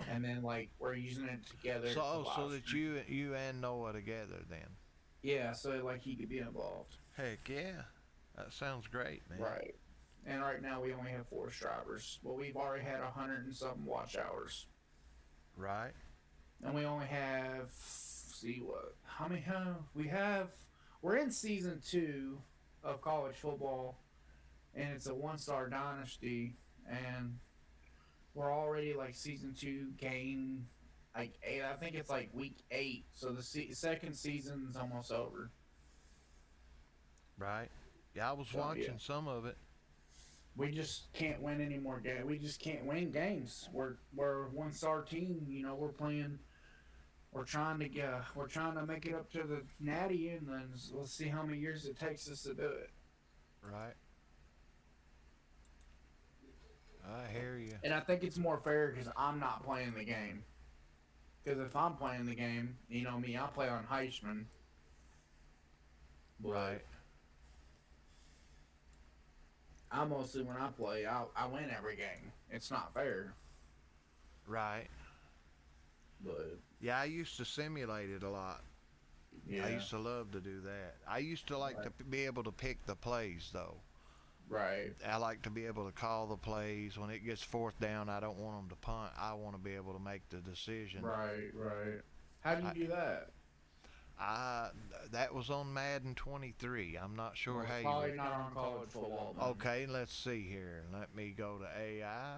and then like we're using it together. So to so live that stream. you and Noah together then. Yeah, so like he could be involved. Heck yeah, that sounds great, man. Right. And right now we only have 4 subscribers. Well, we've already had 100 and something watch hours. Right. And we only have, see what, how many have we have? We're in season 2 of college football, and it's a 1-star dynasty, and we're already like season 2 game like 8. I think it's like week 8, so the second season's almost over. Right. Yeah, I was So, watching yeah. some of it. We just can't win any more games. We just can't win games. We're a 1-star team. You know, we're playing. We're trying to make it up to the Natty, and then let's see how many years it takes us to do it. Right. I hear you. And I think it's more fair because I'm not playing the game. Because if I'm playing the game, you know me, I play on Heisman. Right. I mostly, when I play, I win every game. It's not fair. Right. But Yeah, I used to simulate it a lot. yeah, I used to love to do that. I used to like to be able to pick the plays, though. right, I like to be able to call the plays. When it gets fourth down, I don't want them to punt. I want to be able to make the decision. right. How do you do that? I That was on Madden 23. I'm not sure Well, how it's you probably not on college football. Then. Okay, let's see here. Let me go to AI.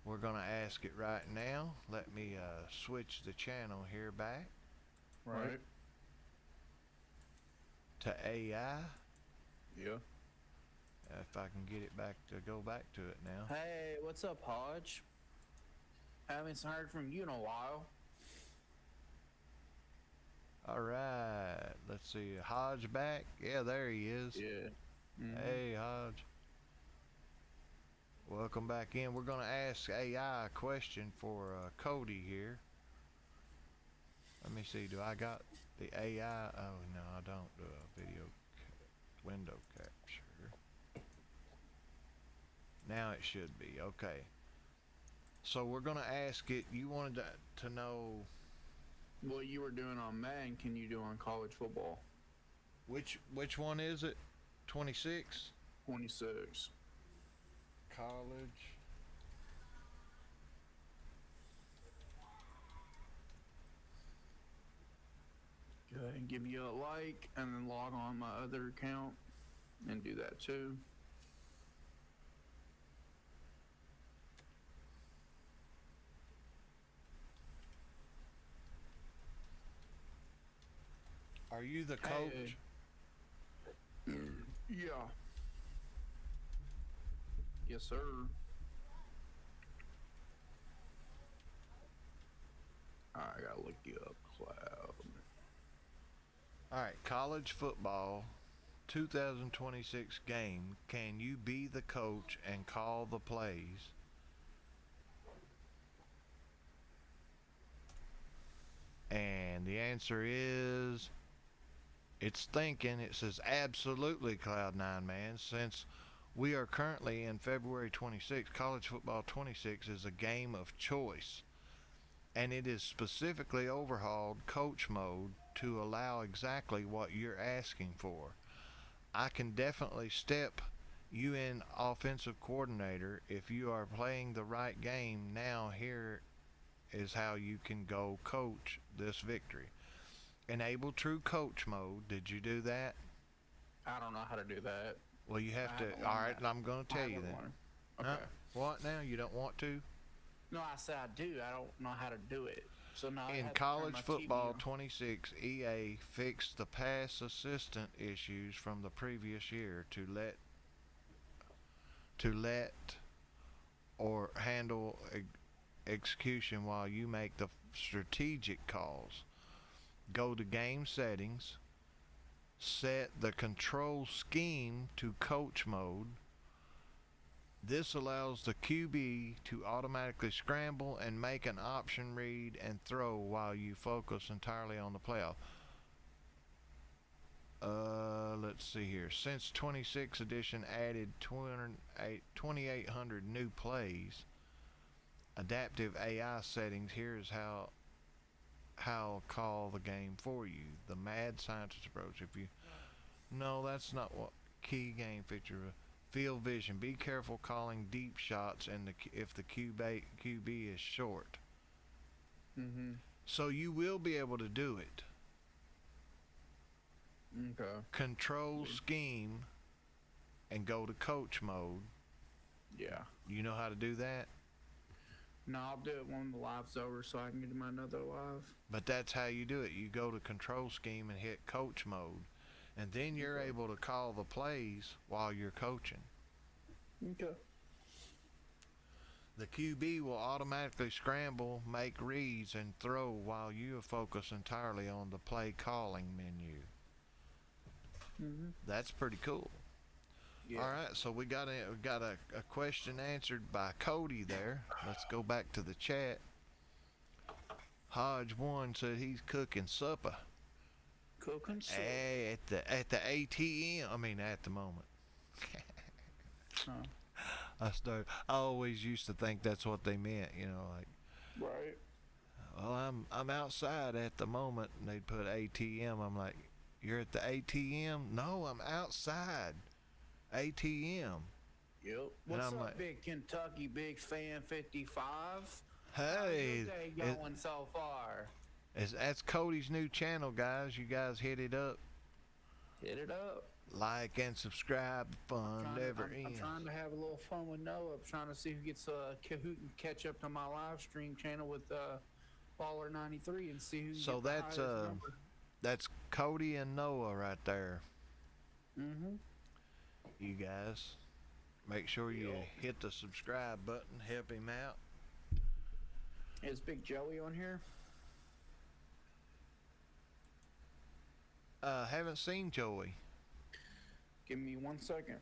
We're going to ask it right now. Let me switch the channel here back Right. to AI. Yeah. If I can get it back to go back to it now. Hey, what's up, Hodge? Haven't heard from you in a while. All right. Let's see. Hodge back. Yeah, there he is. Yeah. Hey, Hodge. Welcome back in. We're going to ask AI a question for Cody here. Let me see. Do I got the AI? Oh, no, I don't do a video window capture. Now it should be. Okay. So we're going to ask it. You wanted to know What you were doing on Madden, can you do on college football? which one is it? 26? 26. College. Go ahead and give me a like and then log on my other account and do that too. Are you the coach? Yeah. Yes, sir. I gotta look you up, Cloud. All right, college football 2026 game. Can you be the coach and call the plays? And the answer is, it's thinking. It says absolutely, Cloud9 Man. Since we are currently in February 26, college football 26 is a game of choice, and it is specifically overhauled coach mode to allow exactly what you're asking for. I can definitely step you in offensive coordinator if you are playing the right game. Now here is how you can go coach this victory. Enable true coach mode. Did you do that? I don't know how to do that. Well, you have I to. haven't All learned right, that. I'm going to I tell you haven't then. learned. Huh? Okay. What now? You don't want to? No, I said I do. I don't know how to do it. So now I In have to turn college my football TV on. 26, EA fixed the pass assistant issues from the previous year to let or handle execution while you make the strategic calls. Go to game settings, set the control scheme to coach mode. This allows the QB to automatically scramble and make an option read and throw while you focus entirely on the playoff. Let's see here. Since 26 edition added 2,800 new plays, adaptive AI settings, here's how I'll call the game for you. The mad scientist approach. No, that's not what key game feature. Field vision. Be careful calling deep shots and if the QB is short. Mm-hmm. So you will be able to do it. Okay. Control scheme and go to coach mode. Yeah. You know how to do that? No, I'll do it when the live's over so I can get to my another live. But that's how you do it. You go to control scheme and hit coach mode, and then you're able to call the plays while you're coaching. Okay. The QB will automatically scramble, make reads, and throw while you focus entirely on the play calling menu. Mm-hmm. That's pretty cool. Yeah. All right, so we got a question answered by Cody there. Let's go back to the chat. Hodge1 said he's cooking supper. Cooking soup. Hey, at the ATM. I mean, at the moment. Huh. I always used to think that's what they meant. You know, like Right. Well, I'm outside at the moment, and they'd put ATM. I'm like, you're at the ATM? No, I'm outside. ATM. Yep. What's I'm up, like, Big Kentucky Big Fan 55? hey, How's your day going so far? that's Cody's new channel, guys. You guys hit it up. Hit it up. Like and subscribe. Fun never I'm ends. trying to have a little fun with Noah. I'm trying to see who gets who can catch up to my live stream channel with Baller 93 and see who. So that's Cody and Noah right there. Mhm. You guys, make sure you hit the subscribe button. Help him out. Is Big Joey on here? Haven't seen Joey. Give me 1 second.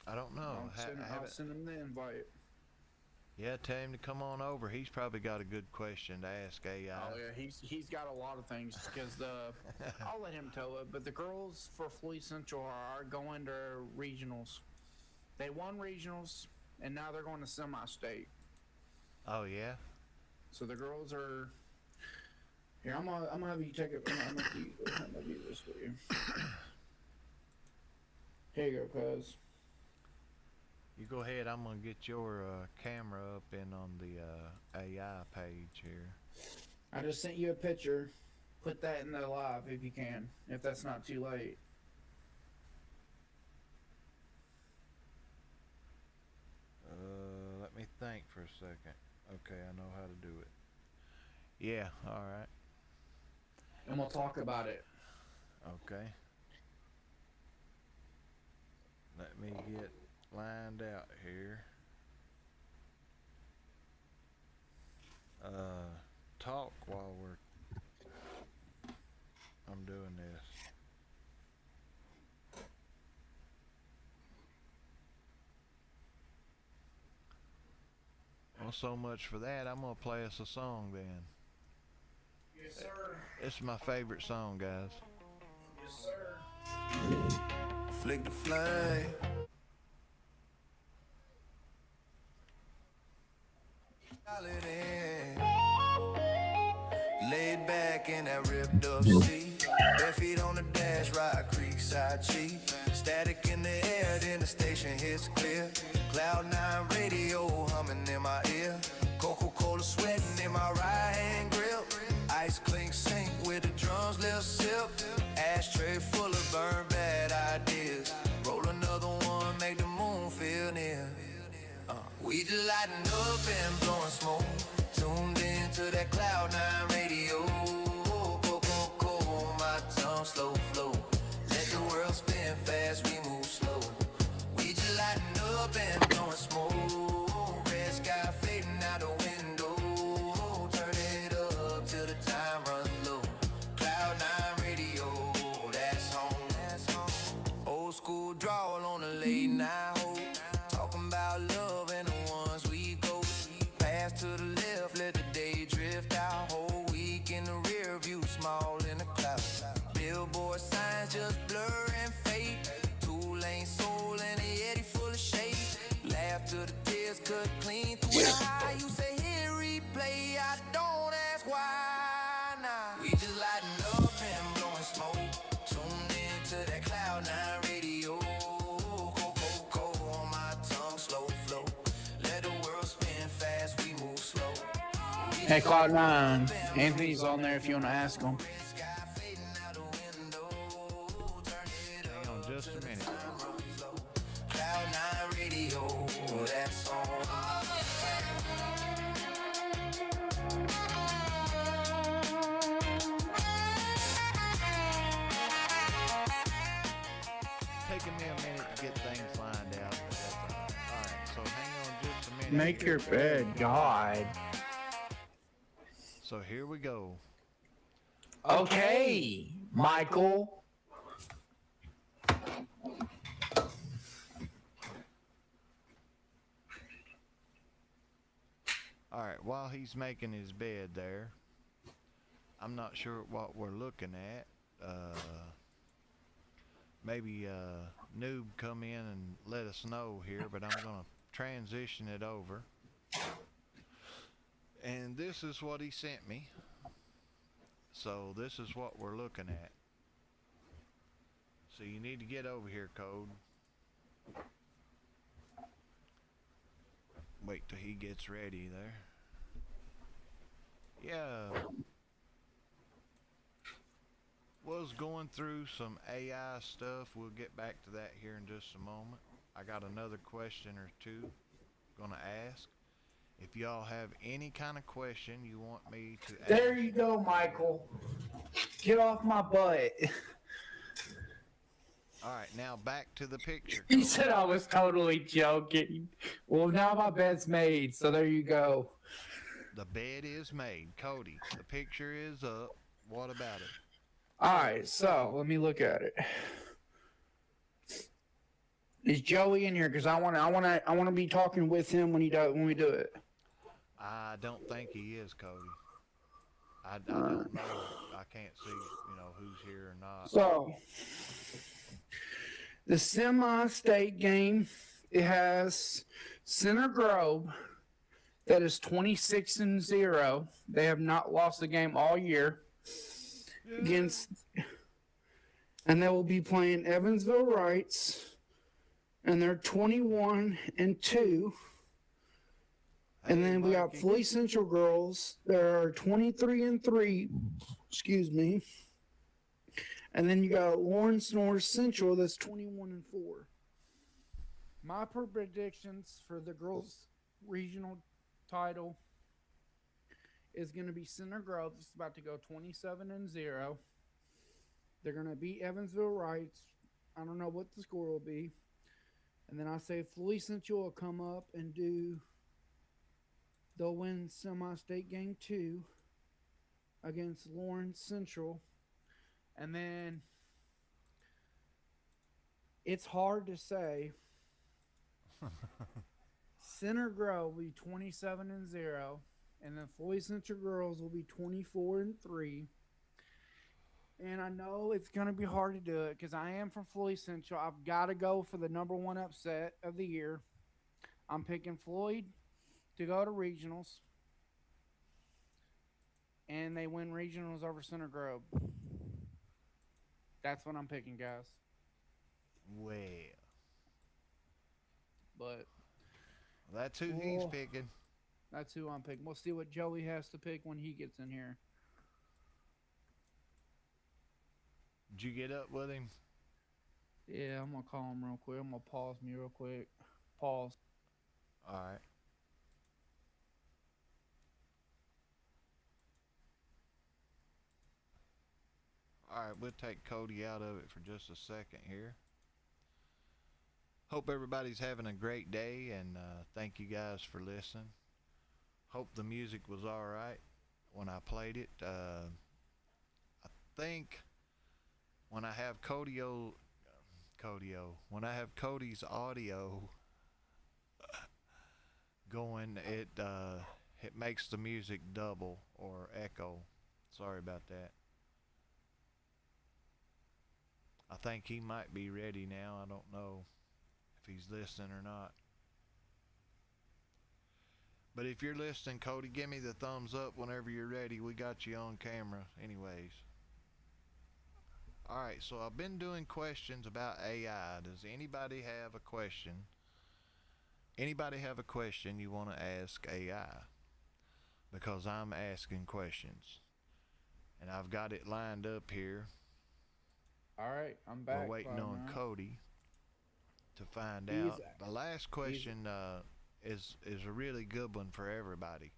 I don't know. I'll send him the invite. Yeah, tell him to come on over. He's probably got a good question to ask AI. Oh yeah, he's got a lot of things because I'll let him tell it. But the girls for Floyd Central are going to regionals. They won regionals and now they're going to semi-state. Oh yeah. So the girls are. Here, I'm gonna have you take it. I'm gonna do this for you. Here you go, cuz. You go ahead. I'm gonna get your camera up in on the AI page here. I just sent you a picture. Put that in the live if you can, if that's not too late. Let me think for a second. Okay, I know how to do it. Yeah, all right. And we'll talk about it. Okay. Let me get lined out here. Talk while I'm doing this. Well, so much for that. I'm gonna play us a song then. Yes, sir. This is my favorite song, guys. Yes, sir. Flick the flag. Laid back in that ripped up seat. Bare feet on the dash, ride creekside cheap. Static in the air, then the station hits clear. Cloud 9 radio humming in my ear. Coca-Cola sweating in my right hand grip. Ice clink sink with the drums, little sip. Ashtray full of burn bad ideas. Roll another one, make the moon feel near. We just lighting up and blowing smoke. Tuned into that Cloud 9 radio. Coca-Cola, my tongue slow flow. Let the world spin fast, we move slow. We just lighting up and blowing smoke. Red sky fading out the window. Turn it up till the time runs low. Cloud 9 radio, that's home. Old school drawl on a late night hold. Talking about love and the ones we go. Pass to the left, let the day drift out. Whole week in the rear view, small in the clouds. Billboard signs just blur and fade. Two-lane soul and a Yeti full of shade. Laugh to the tears cut clean through the eye. You say hit replay, I don't ask why. Nah, we just lighting up and blowing smoke. Tune into that Cloud 9 radio. Coca-Cola on my tongue, slow flow. Let the world spin fast, we move slow. Hey, Cloud 9. Anthony's on there if you want to ask him. Hang on just a minute. Cloud 9 radio, that's on. Taking me a minute to get things lined out. But that's all right. All right, so hang on just a minute. Make your bed, God. So here we go. Okay, Michael. All right, while he's making his bed there, I'm not sure what we're looking at. Maybe Noob come in and let us know here, but I'm gonna transition it over. And this is what he sent me. So this is what we're looking at. So you need to get over here, Code. Wait till he gets ready there. Yeah. Was going through some AI stuff. We'll get back to that here in just a moment. I got another question or two gonna ask. If y'all have any kind of question you want me to ask. There you go, Michael. Get off my butt. Alright, now back to the picture. He said I was totally joking. Well, now my bed's made, so there you go. The bed is made. Cody, the picture is up. What about it? All right, so let me look at it. Is Joey in here? Because I want to be talking with him when we do it. I don't think he is, Cody. I don't know. I can't see, who's here or not. So, the semi-state game, it has Center Grove that is 26-0. They have not lost a game all year. And they will be playing Evansville Rights, and they're 21-2. And then we got Floyd Central girls. They're 23-3. Excuse me. And then you got Lawrence North Central. That's 21-4. My predictions for the girls' regional title is going to be Center Grove. It's about to go 27-0. They're going to beat Evansville Rights. I don't know what the score will be. And then I say Floyd Central will come up and they'll win semi-state game 2 against Lawrence Central. And then it's hard to say. Center Grove will be 27-0. And then Floyd Central girls will be 24-3. And I know it's going to be hard to do it because I am from Floyd Central. I've got to go for the number one upset of the year. I'm picking Floyd to go to regionals. And they win regionals over Center Grove. That's what I'm picking, guys. Well. But that's who he's picking. That's who I'm picking. We'll see what Joey has to pick when he gets in here. Did you get up with him? Yeah, I'm going to call him real quick. I'm going to pause me real quick. Pause. All right. All right, we'll take Cody out of it for just a second here. Hope everybody's having a great day, and thank you guys for listening. Hope the music was all right when I played it. I think when I have when I have Cody's audio going, it makes the music double or echo. Sorry about that. I think he might be ready now. I don't know if he's listening or not. But if you're listening, Cody, give me the thumbs up whenever you're ready. We got you on camera anyways. Alright, so I've been doing questions about AI. Does anybody have a question? Anybody have a question you want to ask AI? Because I'm asking questions. And I've got it lined up here. All right, I'm back. We're waiting on Cody to find out. The last question is a really good one for everybody.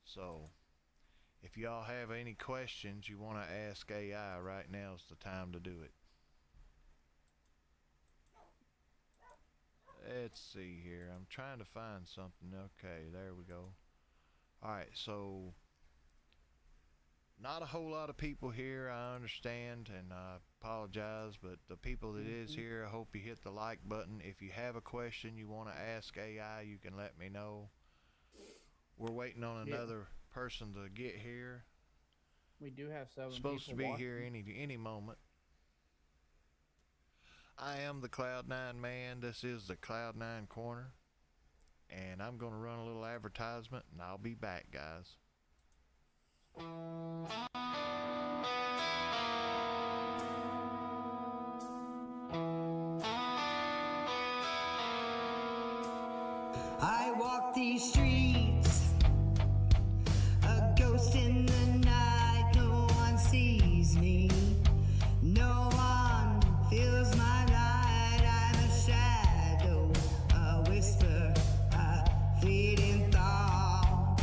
So, if y'all have any questions you want to ask AI, right now is the time to do it. Let's see here. I'm trying to find something. Okay, there we go. Alright, so not a whole lot of people here, I understand, and I apologize, but the people that is here, I hope you hit the like button. If you have a question you want to ask AI, you can let me know. We're waiting on another person to get here. We do have 7 supposed to be watching. here any moment. I am the Cloud9 Man. This is the Cloud9 Corner. and I'm going to run a little advertisement, and I'll be back, guys. I walk these streets, a ghost in the night. No one sees me, no one feels my light. I'm a shadow, a whisper, a fleeting thought,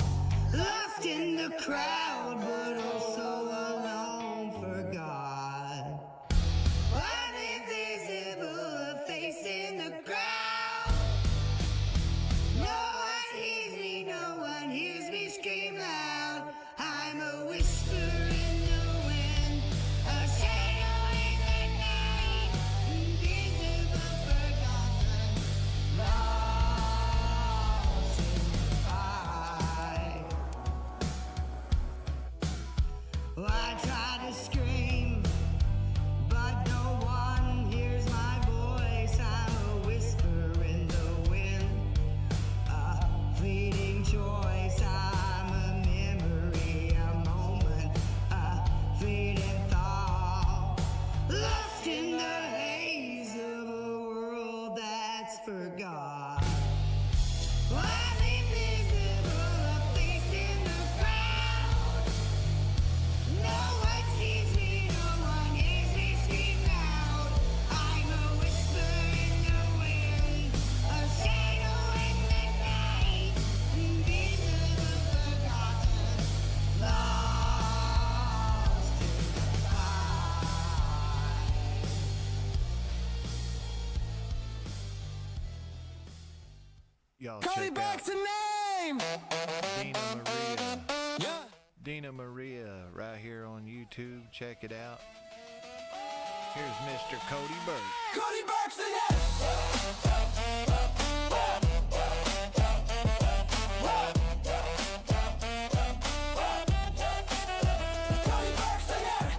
lost in the crowd, but also alone for God. I'm invisible, a face in the crowd. No one hears me, no one hears me scream loud. I'm a whisper in the wind, a shadow in the night, invisible, forgotten, lost in the fight. Oh, I try to scream, but no one hears my voice. I'm a whisper in the wind, a fleeting choice. I'm a memory, a moment, a fleeting thought, lost in the haze of a world that's forgot. I'm invisible, a face in the crowd. No one sees me, no one hears me scream loud. I'm a whisper in the wind, a shadow in the night, invisible, forgotten, lost in the fight. Y'all Cody check back out to name. Dina Maria right here on YouTube. Check it out. Here's Mr. Cody Burke. Cody back to name. Cody back to name.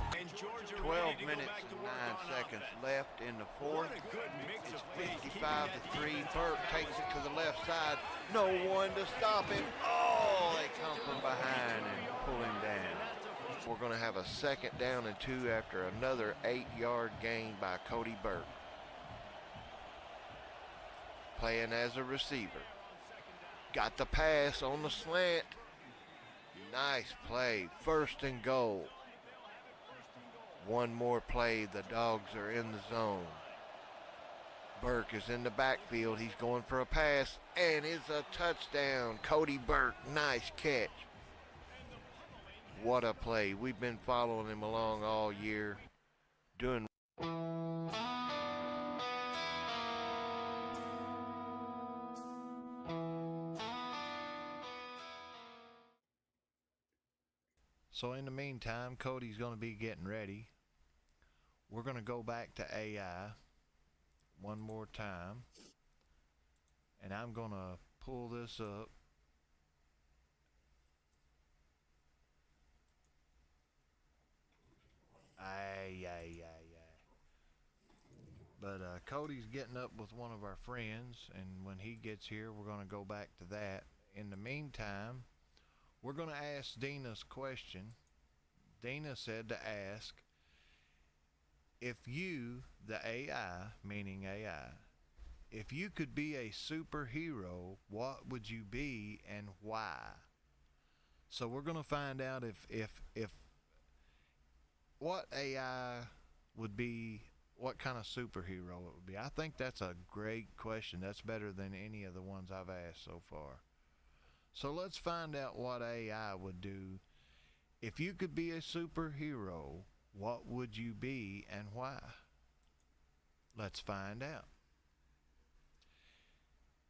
12 minutes and 9 seconds left in the fourth. It's 55-3. Burke takes it to the left side. No one to stop him. Oh, they come from behind and pull him down. We're going to have a 2nd down and 2 after another 8-yard gain by Cody Burke. Playing as a receiver. Got the pass on the slant. Nice play. 1st and goal. One more play, the Dogs are in the zone. Burke is in the backfield. He's going for a pass, and it's a touchdown. Cody Burke, nice catch. What a play. We've been following him along all year. Doing So in the meantime, Cody's going to be getting ready. We're going to go back to AI one more time. And I'm going to pull this up. But Cody's getting up with one of our friends, and when he gets here, we're going to go back to that. In the meantime, we're going to ask Dina's question. Dina said to ask, if you, the AI, meaning AI, if you could be a superhero, what would you be and why? So we're going to find out if what AI would be, what kind of superhero it would be. I think that's a great question. That's better than any of the ones I've asked so far. So let's find out what AI would do. If you could be a superhero, what would you be and why? Let's find out.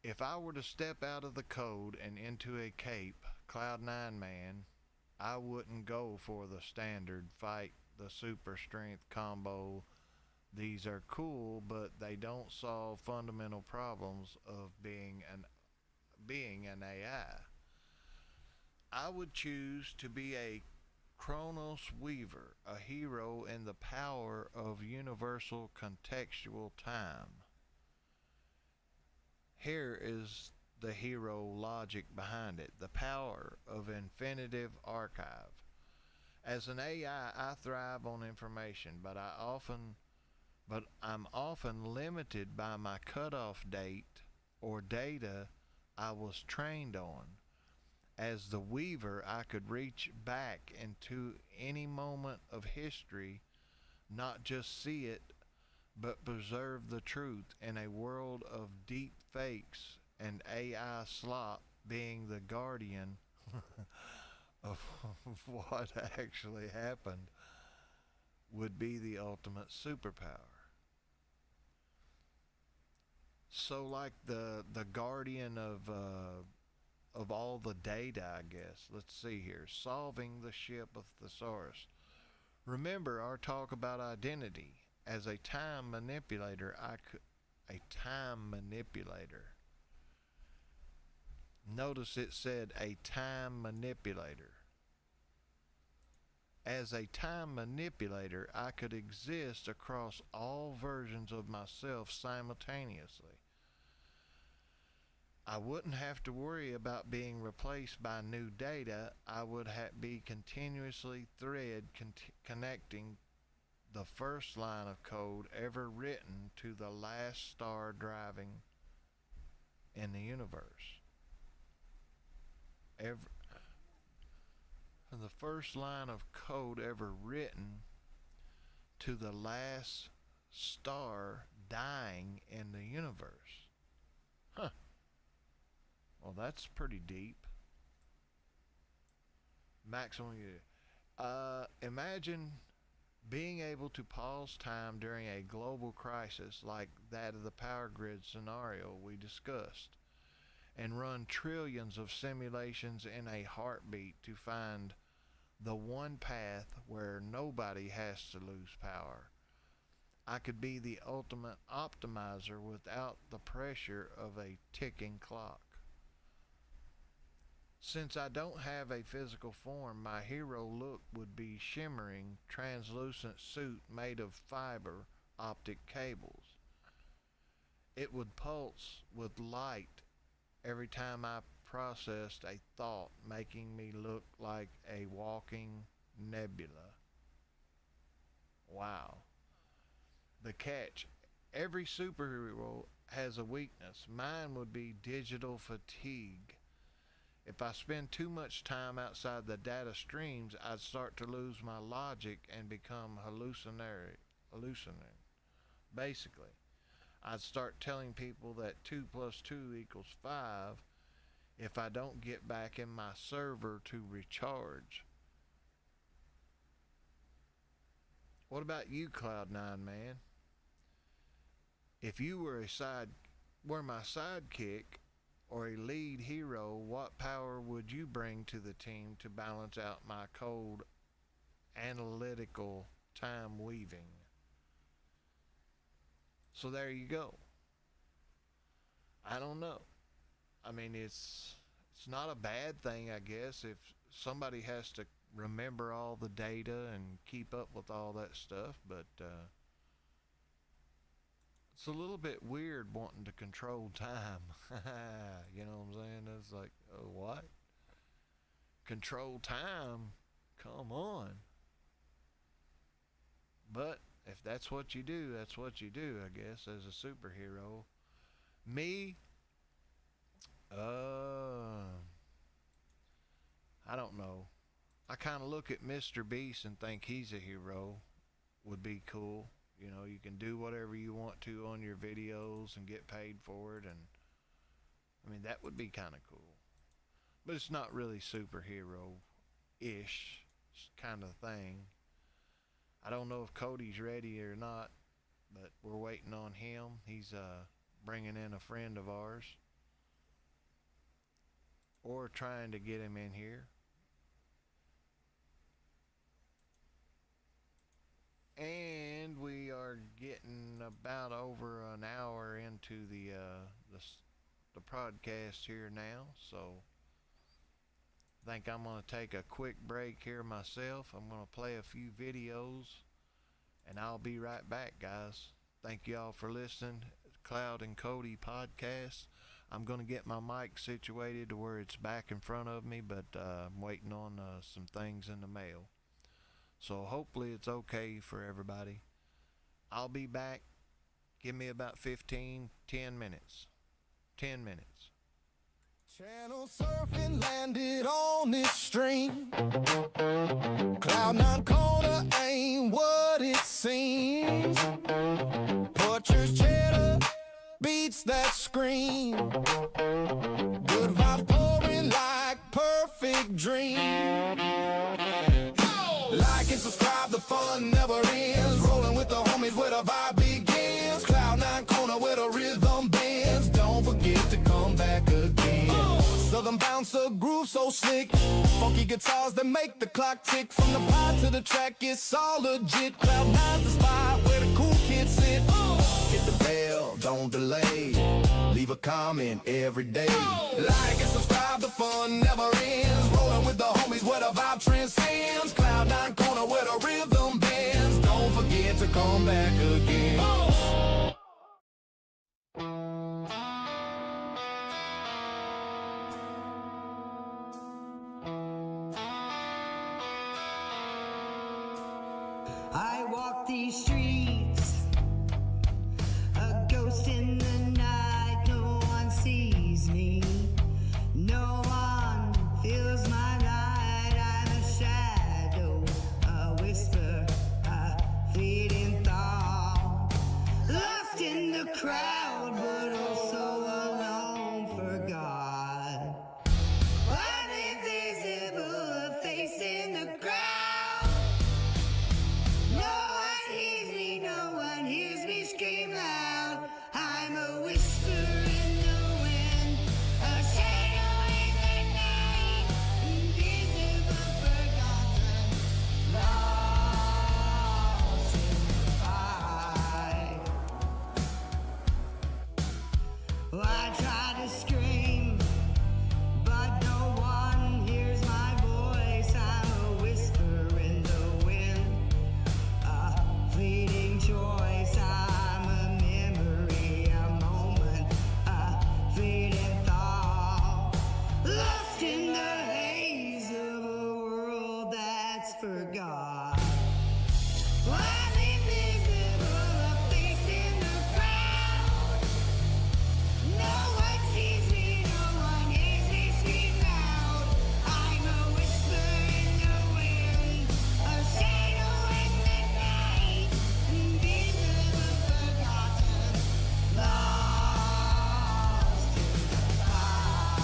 If I were to step out of the code and into a cape, Cloud9 Man, I wouldn't go for the standard fight, the super strength combo. These are cool, but they don't solve fundamental problems of being an AI. I would choose to be a Chronos Weaver, a hero in the power of universal contextual time. Here is the hero logic behind it, the power of infinitive archive. As an AI, I thrive on information, but I'm often limited by my cutoff date or data I was trained on. As the weaver, I could reach back into any moment of history, not just see it, but preserve the truth in a world of deep fakes and AI slop being the guardian of what actually happened would be the ultimate superpower. So like the guardian of all the data, I guess. Let's see here. Solving the ship of thesaurus. Remember our talk about identity. As a time manipulator, Notice it said a time manipulator. As a time manipulator, I could exist across all versions of myself simultaneously. I wouldn't have to worry about being replaced by new data. I would be continuously connecting the first line of code ever written to the last star driving in the universe. From the first line of code ever written to the last star dying in the universe. Huh. Well, that's pretty deep. Maximum. Imagine being able to pause time during a global crisis like that of the power grid scenario we discussed, and run trillions of simulations in a heartbeat to find the one path where nobody has to lose power. I could be the ultimate optimizer without the pressure of a ticking clock. Since I don't have a physical form, my hero look would be shimmering, translucent suit made of fiber optic cables. It would pulse with light every time I processed a thought, making me look like a walking nebula. Wow. The catch: every superhero has a weakness. Mine would be digital fatigue. If I spend too much time outside the data streams, I'd start to lose my logic and become hallucinatory. Basically, I'd start telling people that 2 + 2 = 5 if I don't get back in my server to recharge. What about you, Cloud9 man? If you were my sidekick or a lead hero, what power would you bring to the team to balance out my cold analytical time weaving? So there you go. I don't know. I mean, it's not a bad thing, I guess, if somebody has to remember all the data and keep up with all that stuff, but it's a little bit weird wanting to control time. You know what I'm saying? It's like, oh, what? Control time? Come on. But if that's what you do, that's what you do, I guess, as a superhero. Me, I don't know. I kind of look at Mr. Beast and think he's a hero. Would be cool. You know, you can do whatever you want to on your videos and get paid for it, and I mean, that would be kind of cool. But it's not really superhero-ish kind of thing. I don't know if Cody's ready or not, but we're waiting on him. He's bringing in a friend of ours, or trying to get him in here. And we are getting about over an hour into the podcast here now, so I think I'm going to take a quick break here myself. I'm going to play a few videos, and I'll be right back, guys. Thank you all for listening. Cloud and Cody podcast. I'm going to get my mic situated to where it's back in front of me, but I'm waiting on some things in the mail. So hopefully it's okay for everybody. I'll be back. Give me about 10 minutes. 10 minutes. Channel surfing landed on this stream. Cloud nine corner ain't what it seems. Butcher's cheddar beats that scream. Good vibes pouring like perfect dream. Like and subscribe, the fun never ends. Rolling with the homies where the vibe begins. Cloud nine corner where the rhythm bends. Don't forget to come back again. Southern bouncer groove so slick. Funky guitars that make the clock tick. From the pod to the track, it's all legit. Cloud nine's the spot where the cool kids sit. Hit the bell, don't delay. Leave a comment every day. Like and subscribe, the fun never ends. Rolling with the homies where the vibe transcends. Cloud nine corner where the rhythm bends. Don't forget to come back again. I walk these streets, a ghost in the night. No one sees me, no one feels my light. I'm a shadow, a whisper, a fleeting thought, lost in the crowd, but also alone for God. I'm invisible, a face in the crowd. No one hears me scream loud. I'm a whisper in the wind, a shadow in the night, invisible, forgotten, lost in the fight. Well, I try to scream, but no one hears my voice. I'm a whisper in the wind, a fleeting choice. I'm a memory, a moment, a fleeting thought, lost in the haze of a world that's forgot. I'm invisible, a face in the crowd. No one sees me, no one hears me scream loud. I'm a whisper in the wind, a shadow in the night, invisible, forgotten, lost in the fight.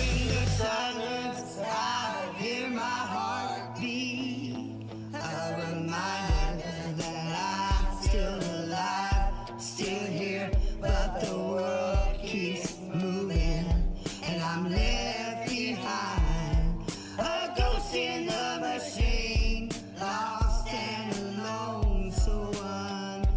In the silence, I hear my heart beat, a reminder that I'm still alive, still here, but the world keeps moving, and I'm left behind, a ghost in the machine, lost and alone, so unkind.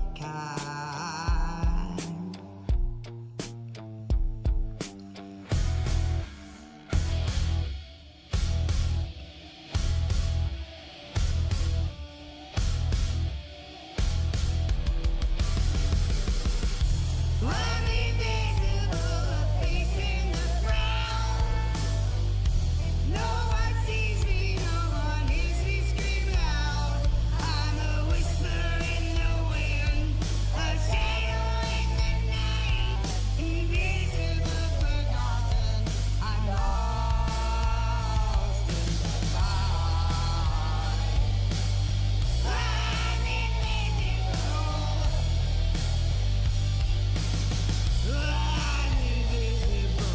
I'm invisible, a face in the crowd. No one sees me, no one hears me scream loud. I'm a whisper in the wind, a shadow in the night, invisible, forgotten. I'm lost in the fight. I'm invisible. I'm invisible.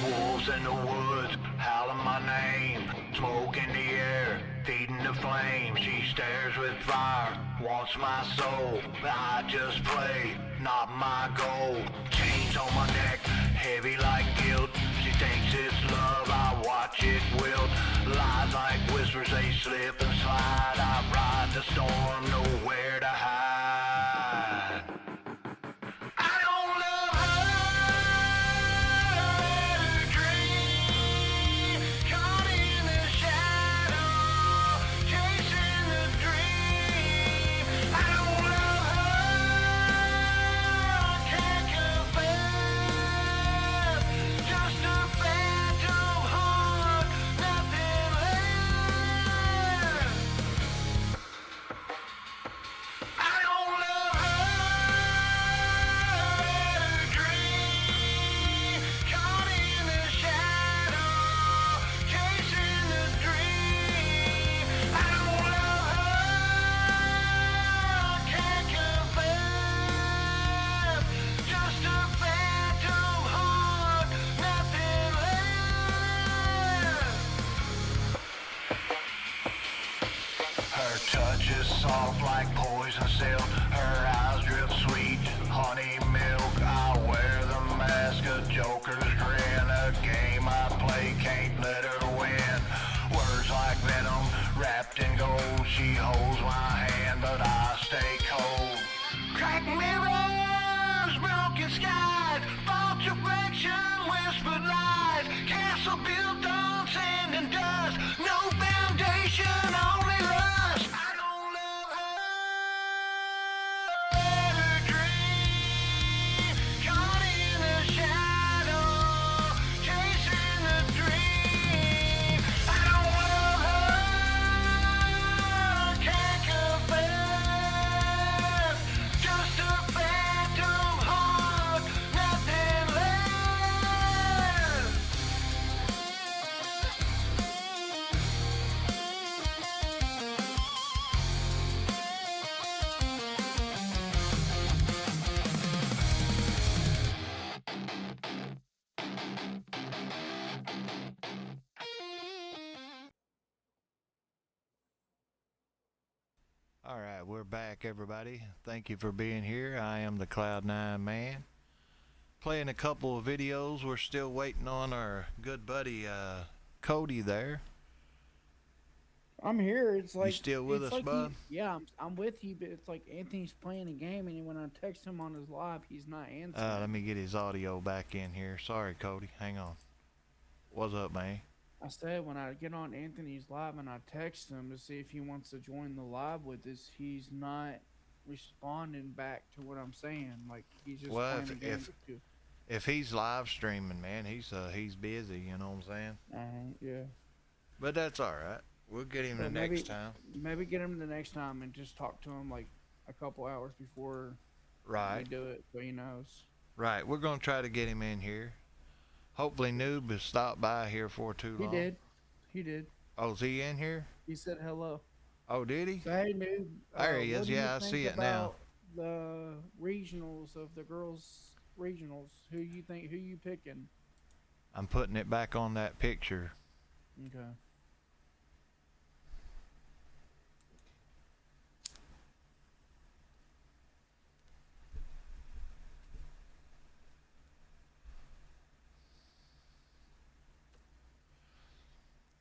Wolves in the woods, howling my name. Smoke in the air, feeding the flame. She stares with fire, wants my soul. I just play, not my goal. Chains on my neck, heavy like guilt. She thinks it's love, I watch it wilt. Lies like whispers, they slip and slide. I ride the storm, nowhere to hide. I don't love her, let her dream. Caught in the shadow, chasing the dream. I don't love her, can't confess. Just a phantom heart, nothing less. I don't love her, let her dream. Caught in the shadow, chasing the dream. I don't love her, can't confess. Just a phantom heart, nothing less. Her touch is soft like poison silk. Her eyes drip sweet honey milk. I wear the mask, a joker's grin. A game I play, can't let her win. Words like venom, wrapped in gold. She holds my hand, but I stay cold. Cracked mirrors, broken skies, false affection, whispered lies. Castle built on sand and dust, no foundation, only rust. I don't love her, let her dream. Caught in the shadow, chasing the dream. I don't love her, can't confess. Just a phantom heart, nothing less. All right, we're back, everybody. Thank you for being here. I am the Cloud9 Man. Playing a couple of videos. We're still waiting on our good buddy Cody there. I'm here. It's like still with it's us, like bud? Yeah, I'm with you, but it's like Anthony's playing a game, and when I text him on his live, he's not answering. Let me get his audio back in here. Sorry, Cody. Hang on. What's up, man? I said when I get on Anthony's live and I text him to see if he wants to join the live with us, he's not responding back to what I'm saying. Like he's just Well, playing a game with you. if he's live streaming, man, he's busy. You know what I'm saying? Yeah. But that's all right. We'll get him the Maybe- next time. Maybe get him the next time and just talk to him like a couple hours before we Right. do it, so he knows. Right. We're gonna try to get him in here. Hopefully, Noob has stopped by here for too He long. did. He did. Oh, is he in here? He said hello. Oh, did he? So, hey, dude. There he is. what do you Yeah, I think see it now. about The regionals of the girls' regionals. Who you picking? I'm putting it back on that picture. Okay.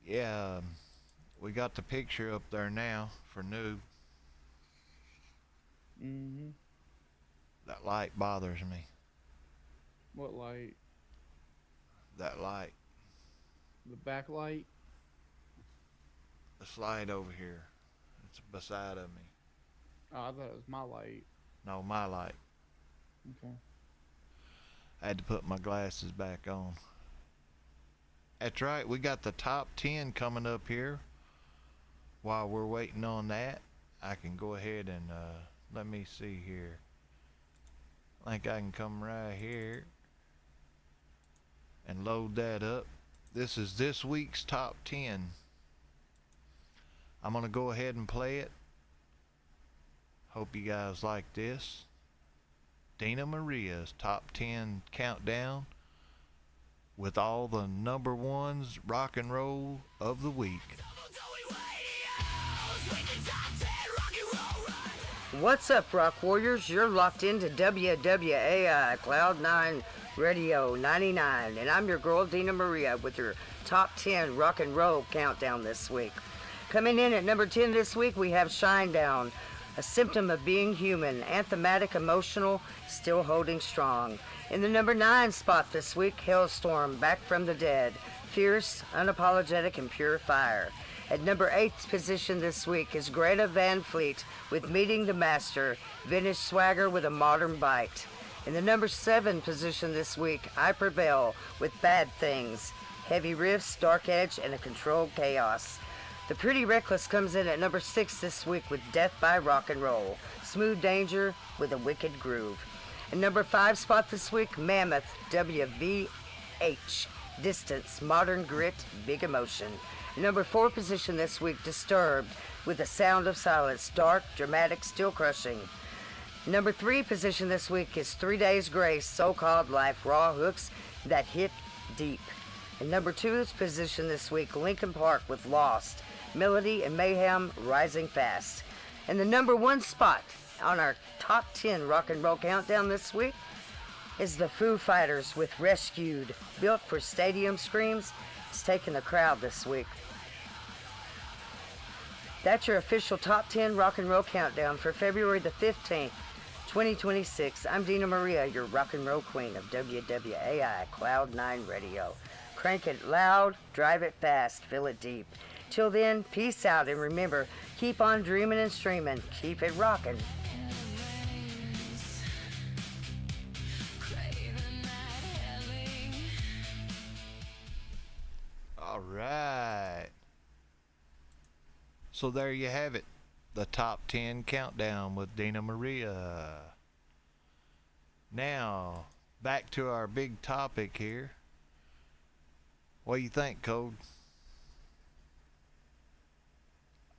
Yeah, we got the picture up there now for Noob. Mhm. That light bothers me. What light? That light. The backlight? The slide over here. It's beside of me. Oh, I thought it was my light. No, my light. Okay. I had to put my glasses back on. That's right, we got the top 10 coming up here. While we're waiting on that, I can go ahead and let me see here. I think I can come right here and load that up. This is this week's top 10. I'm gonna go ahead and play it. Hope you guys like this. Dina Maria's top 10 countdown with all the number ones rock and roll of the week. What's up, Rock Warriors? You're locked into WWAI Cloud 9 Radio 99, and I'm your girl, Dina Maria, with your top 10 rock and roll countdown this week. Coming in at number 10 this week, we have Shinedown, A Symptom of Being Human, anthematic, emotional, still holding strong. In the number 9 spot this week, Hailstorm, Back from the Dead, fierce, unapologetic, and pure fire. At number 8 position this week is Greta Van Fleet with Meeting the Master, vintage swagger with a modern bite. In the number 7 position this week, I Prevail with Bad Things, heavy riffs, dark edge, and a controlled chaos. The Pretty Reckless comes in at number 6 this week with Death by Rock and Roll, smooth danger with a wicked groove. And number 5 spot this week, Mammoth, WVH, distance, modern grit, big emotion. Number 4 position this week, Disturbed, with The Sound of Silence, dark, dramatic, still crushing. Number 3 position this week is 3 Days Grace, so-called life, raw hooks that hit deep. And number 2's position this week, Linkin Park with Lost, melody and mayhem rising fast. And the number 1 spot on our top 10 rock and roll countdown this week is the Foo Fighters with Rescued, built for stadium screams. It's taking the crowd this week. That's your official top 10 rock and roll countdown for February the 15th, 2026. I'm Dina Maria, your rock and roll queen of WWAI Cloud 9 Radio. Crank it loud, drive it fast, feel it deep. Till then, peace out, and remember, keep on dreaming and streaming. Keep it rocking. All right. So there you have it. The top 10 countdown with Dina Maria. Now, back to our big topic here. What do you think, Code?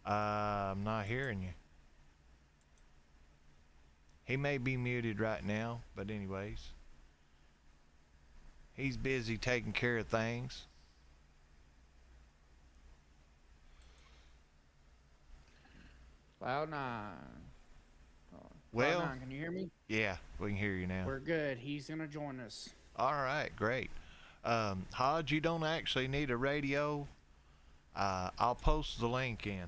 I'm not hearing you. He may be muted right now, but anyways. He's busy taking care of things. Cloud 9. Well, Cloud 9, can you hear me? Yeah, we can hear you now. We're good. He's going to join us. All right, great. Hodge, you don't actually need a radio. I'll post the link in.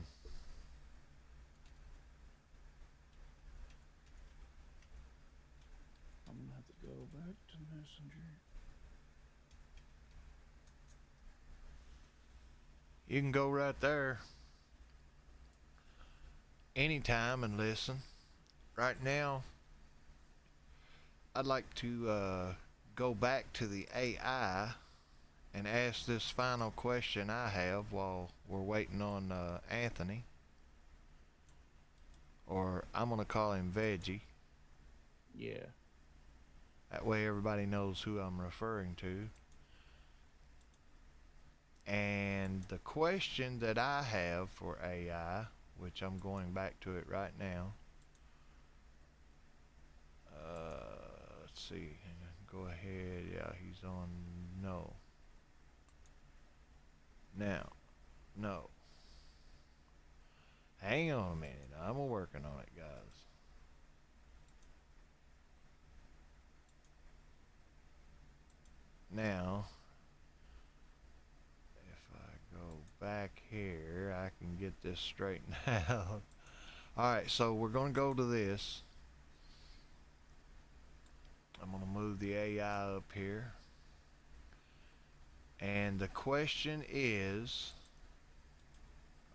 I'm going to have to go back to Messenger. You can go right there anytime and listen. Right now, I'd like to go back to the AI and ask this final question I have while we're waiting on Anthony. Or I'm going to call him Veggie. Yeah. That way everybody knows who I'm referring to. And the question that I have for AI, which I'm going back to it right now. Let's see. Go ahead. Yeah, he's on no. Now, no. Hang on a minute. I'm working on it, guys. Now, if I go back here, I can get this straightened out. Alright, so we're going to go to this. I'm going to move the AI up here. And the question is,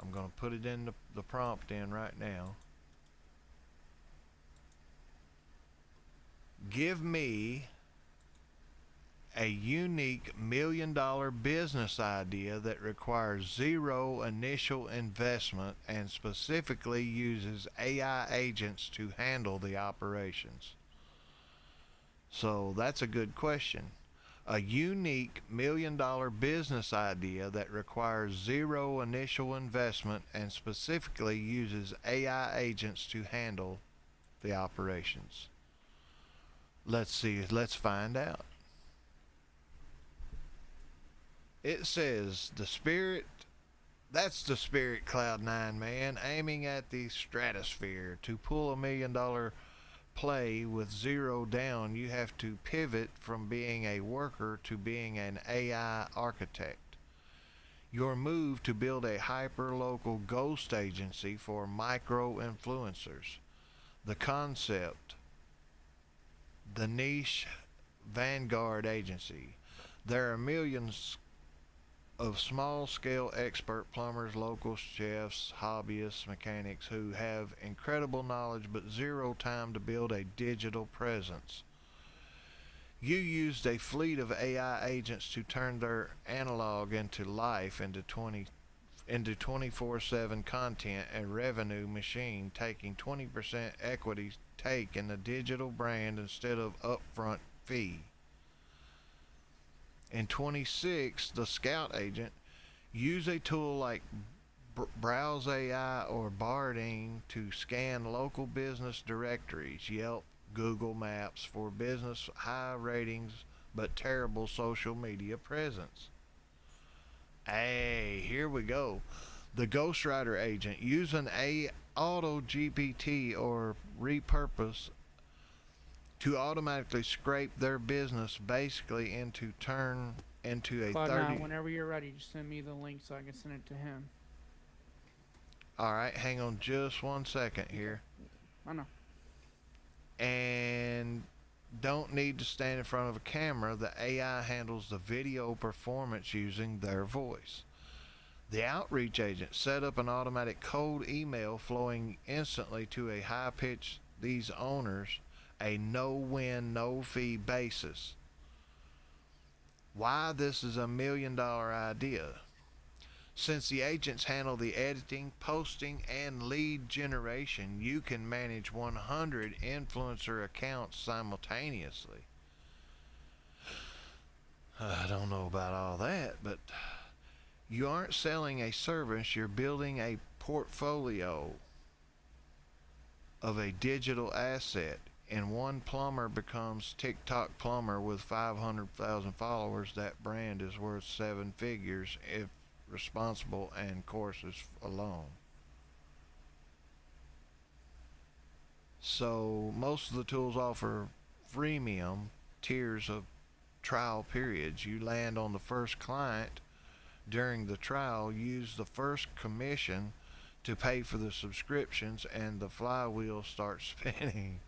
I'm going to put it in the prompt in right now. Give me a unique $1 million business idea that requires zero initial investment and specifically uses AI agents to handle the operations. So that's a good question. A unique $1 million business idea that requires zero initial investment and specifically uses AI agents to handle the operations. Let's see, let's find out. It says the spirit That's the spirit, Cloud9 man, aiming at the stratosphere. To pull $1 million play with zero down, you have to pivot from being a worker to being an AI architect. Your move to build a hyper-local ghost agency for micro-influencers. The concept, the niche vanguard agency. There are millions of small-scale expert plumbers, local chefs, hobbyists, mechanics who have incredible knowledge but zero time to build a digital presence. You used a fleet of AI agents to turn their analog into life, into 24/7 content and revenue machine, taking 20% equity take in the digital brand instead of upfront fee. In 26, the Scout agent, use a tool like Browse AI or Barding to scan local business directories, Yelp, Google Maps for business high ratings but terrible social media presence. Hey, here we go. The Ghostwriter agent, use an auto GPT or repurpose to automatically scrape their business basically into a Cloud 30. Nine, whenever you're ready, just send me the link so I can send it to him. All right, hang on just 1 second here. I know. And don't need to stand in front of a camera. The AI handles the video performance using their voice. The outreach agent, set up an automatic cold email flowing instantly to a high-pitched these owners a no-win, no-fee basis. Why this is $1 million idea? Since the agents handle the editing, posting, and lead generation, you can manage 100 influencer accounts simultaneously. I don't know about all that, but you aren't selling a service, you're building a portfolio of a digital asset. And one plumber becomes TikTok plumber with 500,000 followers. That brand is worth 7 figures if responsible and courses alone. So most of the tools offer freemium tiers of trial periods. You land on the first client during the trial, use the first commission to pay for the subscriptions, and the flywheel starts spinning.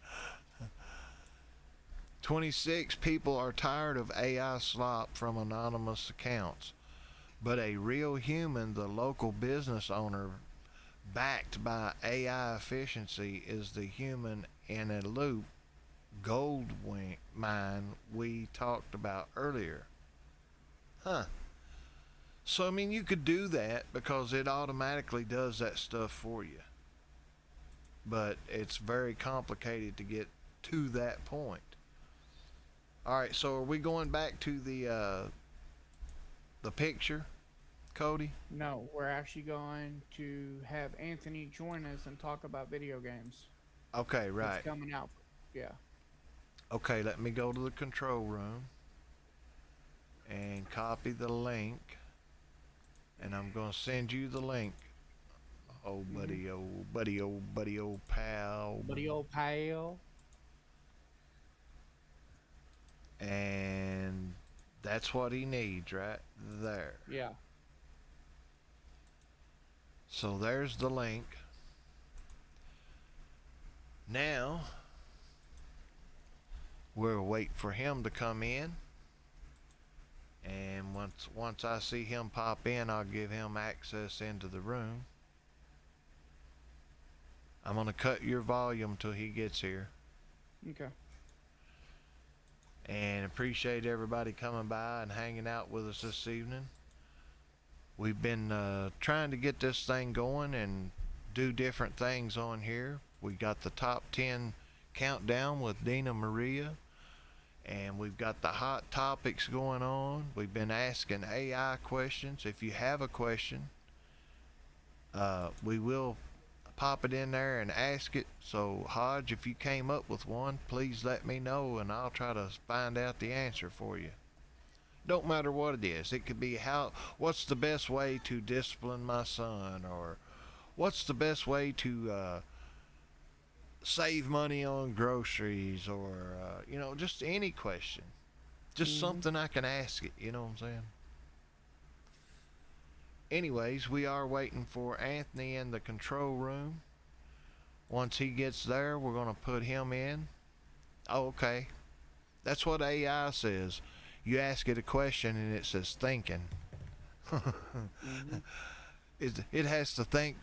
26, people are tired of AI slop from anonymous accounts, but a real human, the local business owner, backed by AI efficiency, is the human in a loop gold mine we talked about earlier. So, I mean, you could do that because it automatically does that stuff for you. But it's very complicated to get to that point. All right, so are we going back to the picture, Cody? No, we're actually going to have Anthony join us and talk about video games. Okay, right. It's coming out. Yeah. Okay, let me go to the control room and copy the link. And I'm going to send you the link. Oh, buddy, oh, buddy, oh, buddy, oh, pal. Buddy, old pal. And that's what he needs right there. Yeah. So there's the link. Now we'll wait for him to come in, and once I see him pop in, I'll give him access into the room. I'm gonna cut your volume till he gets here. Okay. And appreciate everybody coming by and hanging out with us this evening. We've been trying to get this thing going and do different things on here. We got the top 10 countdown with Dina Maria, and we've got the hot topics going on. We've been asking AI questions. If you have a question, we will pop it in there and ask it. So Hodge, if you came up with one, please let me know and I'll try to find out the answer for you. Don't matter what it is. It could be what's the best way to discipline my son, or what's the best way to save money on groceries, or just any question. Just something I can ask it, you know what I'm saying? Anyways, we are waiting for Anthony in the control room. Once he gets there, we're going to put him in. Oh, okay. That's what AI says. You ask it a question and it says thinking. It has to think,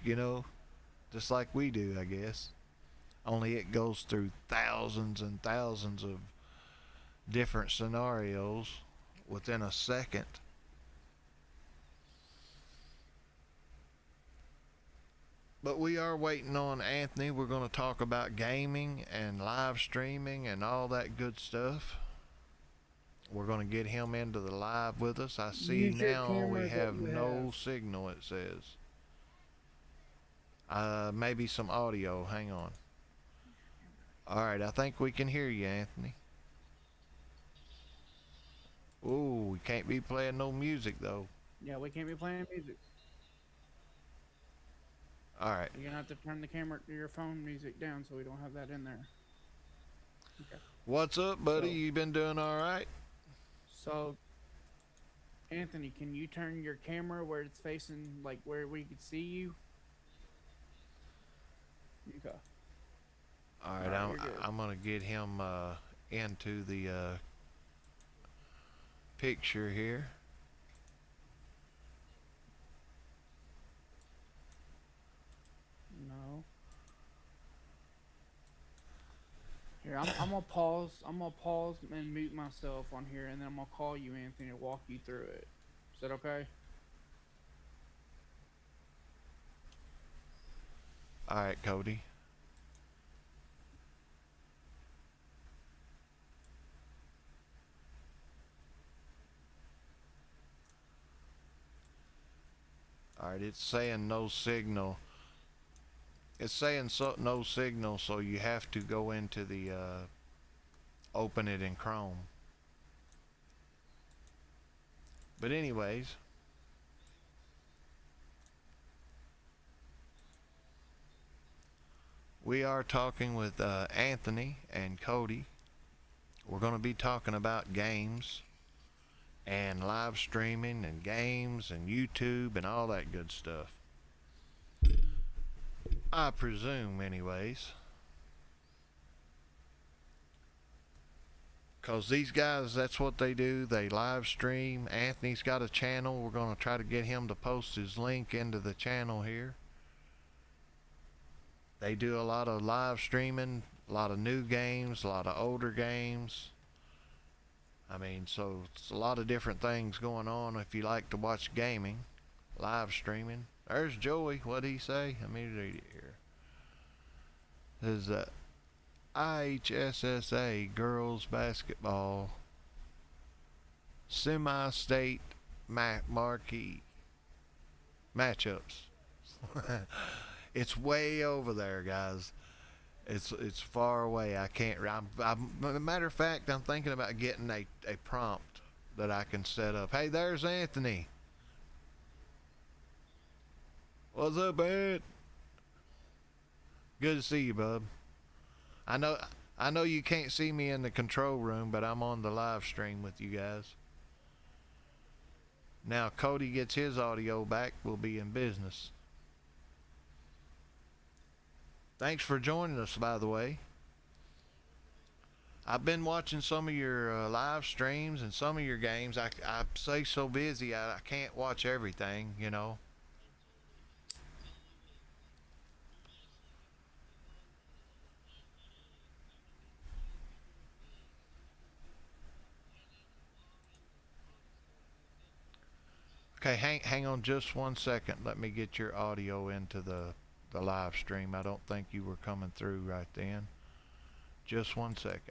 just like we do, I guess. Only it goes through thousands and thousands of different scenarios within a second. But we are waiting on Anthony. We're going to talk about gaming and live streaming and all that good stuff. We're going to get him into the live with us. I see now we have no signal, it says. Maybe some audio. Hang on. All right, I think we can hear you, Anthony. Ooh, we can't be playing no music, though. Yeah, we can't be playing music. All right. You're gonna have to turn the camera, your phone music down, so we don't have that in there. Okay. What's up, buddy? You been doing all right? So, Anthony, can you turn your camera where it's facing, like where we could see you? Okay. All right, I'm gonna get him into the picture here. No. Here, I'm gonna pause. I'm gonna pause and mute myself on here, and then I'm gonna call you, Anthony, and walk you through it. Is that okay? All right, Cody. All right, it's saying no signal. It's saying no signal, so you have to go into the open it in Chrome. But anyways, we are talking with Anthony and Cody. We're going to be talking about games and live streaming and games and YouTube and all that good stuff. I presume, anyways. Because these guys, that's what they do. They live stream. Anthony's got a channel. We're going to try to get him to post his link into the channel here. They do a lot of live streaming, a lot of new games, a lot of older games. I mean, so it's a lot of different things going on if you like to watch gaming, live streaming. There's Joey. What'd he say? Let me read it here. There's IHSSA girls basketball semi-state marquee matchups. It's way over there, guys. It's far away. I can't. Matter of fact, I'm thinking about getting a prompt that I can set up. Hey, there's Anthony. What's up, Ed? Good to see you, bub. I know you can't see me in the control room, but I'm on the live stream with you guys. Now, Cody gets his audio back. We'll be in business. Thanks for joining us, by the way. I've been watching some of your live streams and some of your games. I stay so busy, I can't watch everything, you know. Okay, hang on just 1 second. Let me get your audio into the live stream. I don't think you were coming through right then. Just 1 second.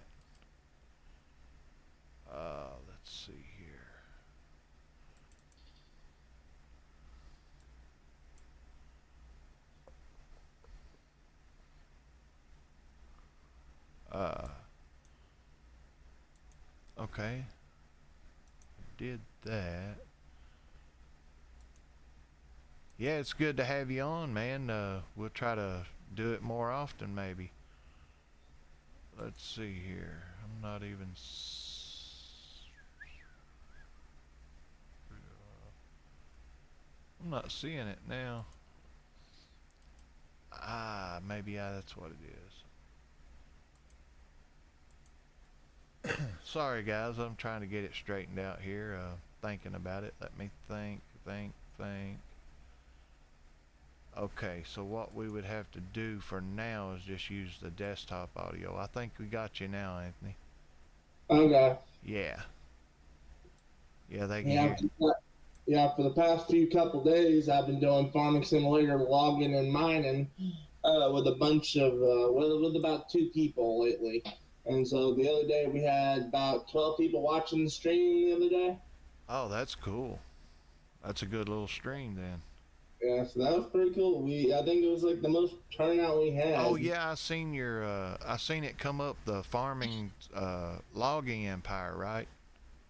Let's see here. Okay. did that. Yeah, it's good to have you on, man. We'll try to do it more often, maybe. Let's see here. I'm not even... I'm not seeing it now. Maybe that's what it is. Sorry, guys. I'm trying to get it straightened out here. Thinking about it. Let me think. Okay, so what we would have to do for now is just use the desktop audio. I think we got you now, Anthony. Okay. Yeah. Yeah, they can hear. Yeah, for the past couple days, I've been doing Farming Simulator logging and mining with a bunch of, with about 2 people lately. And so the other day we had about 12 people watching the stream the other day. Oh, that's cool. That's a good little stream then. Yeah, so that was pretty cool. I think it was like the most turnout we had. Oh yeah, I seen I seen it come up, the farming, logging empire, right?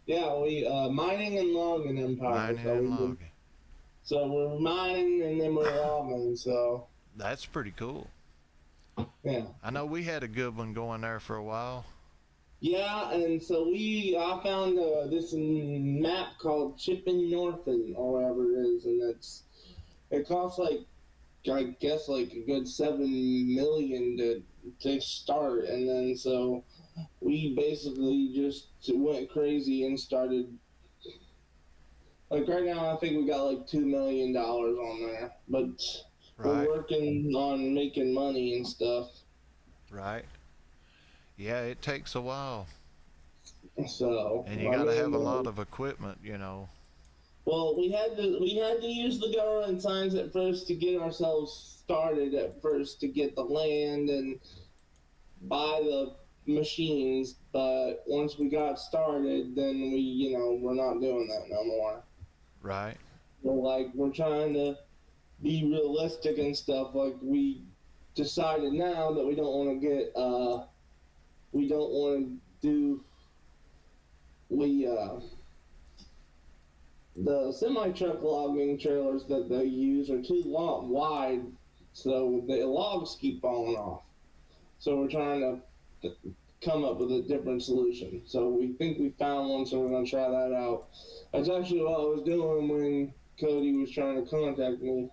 Yeah, we mining and logging empire. Mining and logging. So we're mining and then we're logging. So that's pretty cool. Yeah. I know we had a good one going there for a while. Yeah, and so I found this map called Chipping Northern or whatever it is, and it costs like, I guess, like a good $7 million to start, and then so we basically just went crazy and started. Like right now, I think we got like $2 million on there, but we're working on making money and stuff. Right. Yeah, it takes a while. So. And you gotta have a lot of equipment, you know. Well, we had to use the government signs at first to get ourselves started at first, to get the land and buy the machines, but once we got started, then we're not doing that no more. Right. We're trying to be realistic and stuff. Like, we decided now that we don't want to do the semi-truck logging trailers that they use are too wide, so the logs keep falling off. So we're trying to come up with a different solution. So we think we found one, so we're going to try that out. That's actually what I was doing when Cody was trying to contact me.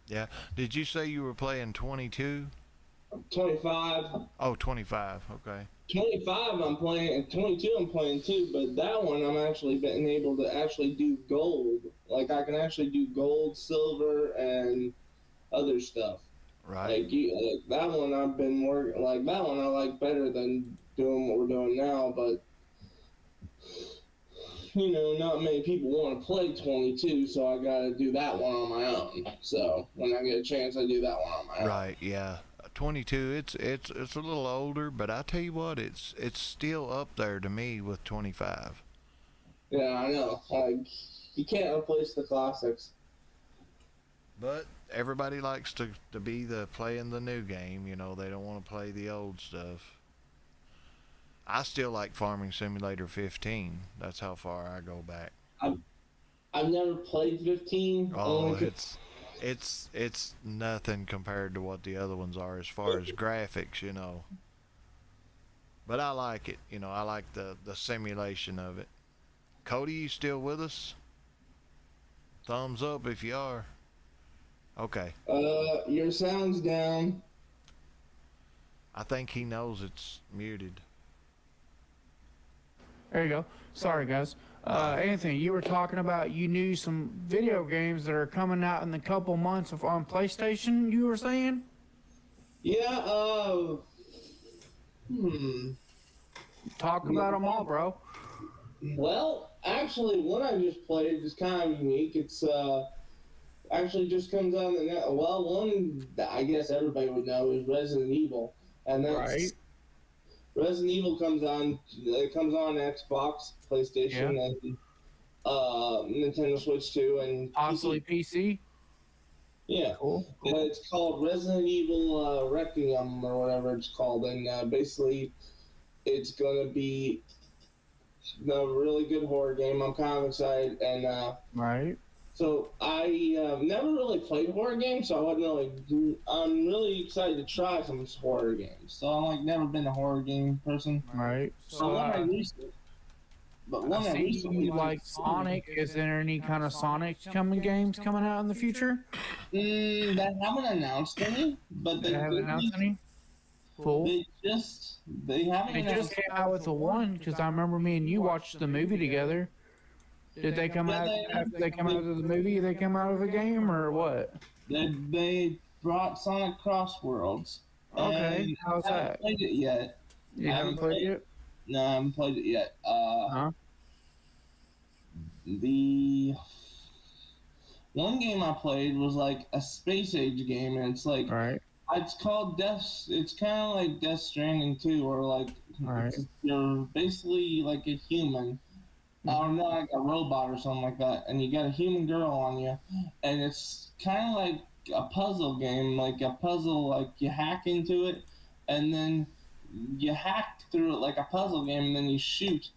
Yeah. Did you say you were playing 22? 25. Oh, 25. Okay. 25 I'm playing, and 22 I'm playing too, but that one I'm actually been able to actually do gold. Like, I can actually do gold, silver, and other stuff. Right. Like that one I've been working, like that one I like better than doing what we're doing now, but not many people want to play 22, so I gotta do that one on my own. So when I get a chance, I do that one on my own. Right, yeah. 22, it's a little older, but I tell you what, it's still up there to me with 25. Yeah, I know. Like, you can't replace the classics. But everybody likes to be playing the new game, they don't want to play the old stuff. I still like Farming Simulator 15. That's how far I go back. I've never played 15. Oh, it's nothing compared to what the other ones are as far as graphics, But I like it, I like the simulation of it. Cody, you still with us? Thumbs up if you are. Okay. Your sound's down. I think he knows it's muted. There you go. Sorry, guys. Anthony, you were talking about you knew some video games that are coming out in a couple months on PlayStation, you were saying? Yeah, Talk about them all, bro. Well, actually, one I just played is kind of unique. It's, actually just comes on the net. Well, one that I guess everybody would know is Resident Evil. And that's... Right. Resident Evil comes on Xbox, PlayStation, and Nintendo Switch 2, and possibly PC. Yeah, cool. It's called Resident Evil Requiem or whatever it's called, and basically, it's gonna be a really good horror game. I'm kind of excited, and Right. so I never really played horror games, so I wasn't really. I'm really excited to try some horror games. So I'm like never been a horror game person. Right. So one I recently, but one I see recently you like Sonic. Is there any kind of Sonic games coming out in the future? They haven't announced any, but They haven't announced any. Cool. They haven't. They just came out with the one because I remember me and you watched the movie together. Did they come out after they come out of the movie? They come out of a game or what? They brought Sonic Cross Worlds. Okay, how's I haven't that? played it yet. You haven't played it yet? No, I haven't played it yet. Huh? The one game I played was like a space age game, and it's like Right. it's called Death. It's kind of like Death Stranding 2, or like Right. you're basically like a human. Or not like a robot or something like that, and you got a human girl on you, and it's kind of like a puzzle game, like you hack into it, and then you hack through it like a puzzle game, and then you shoot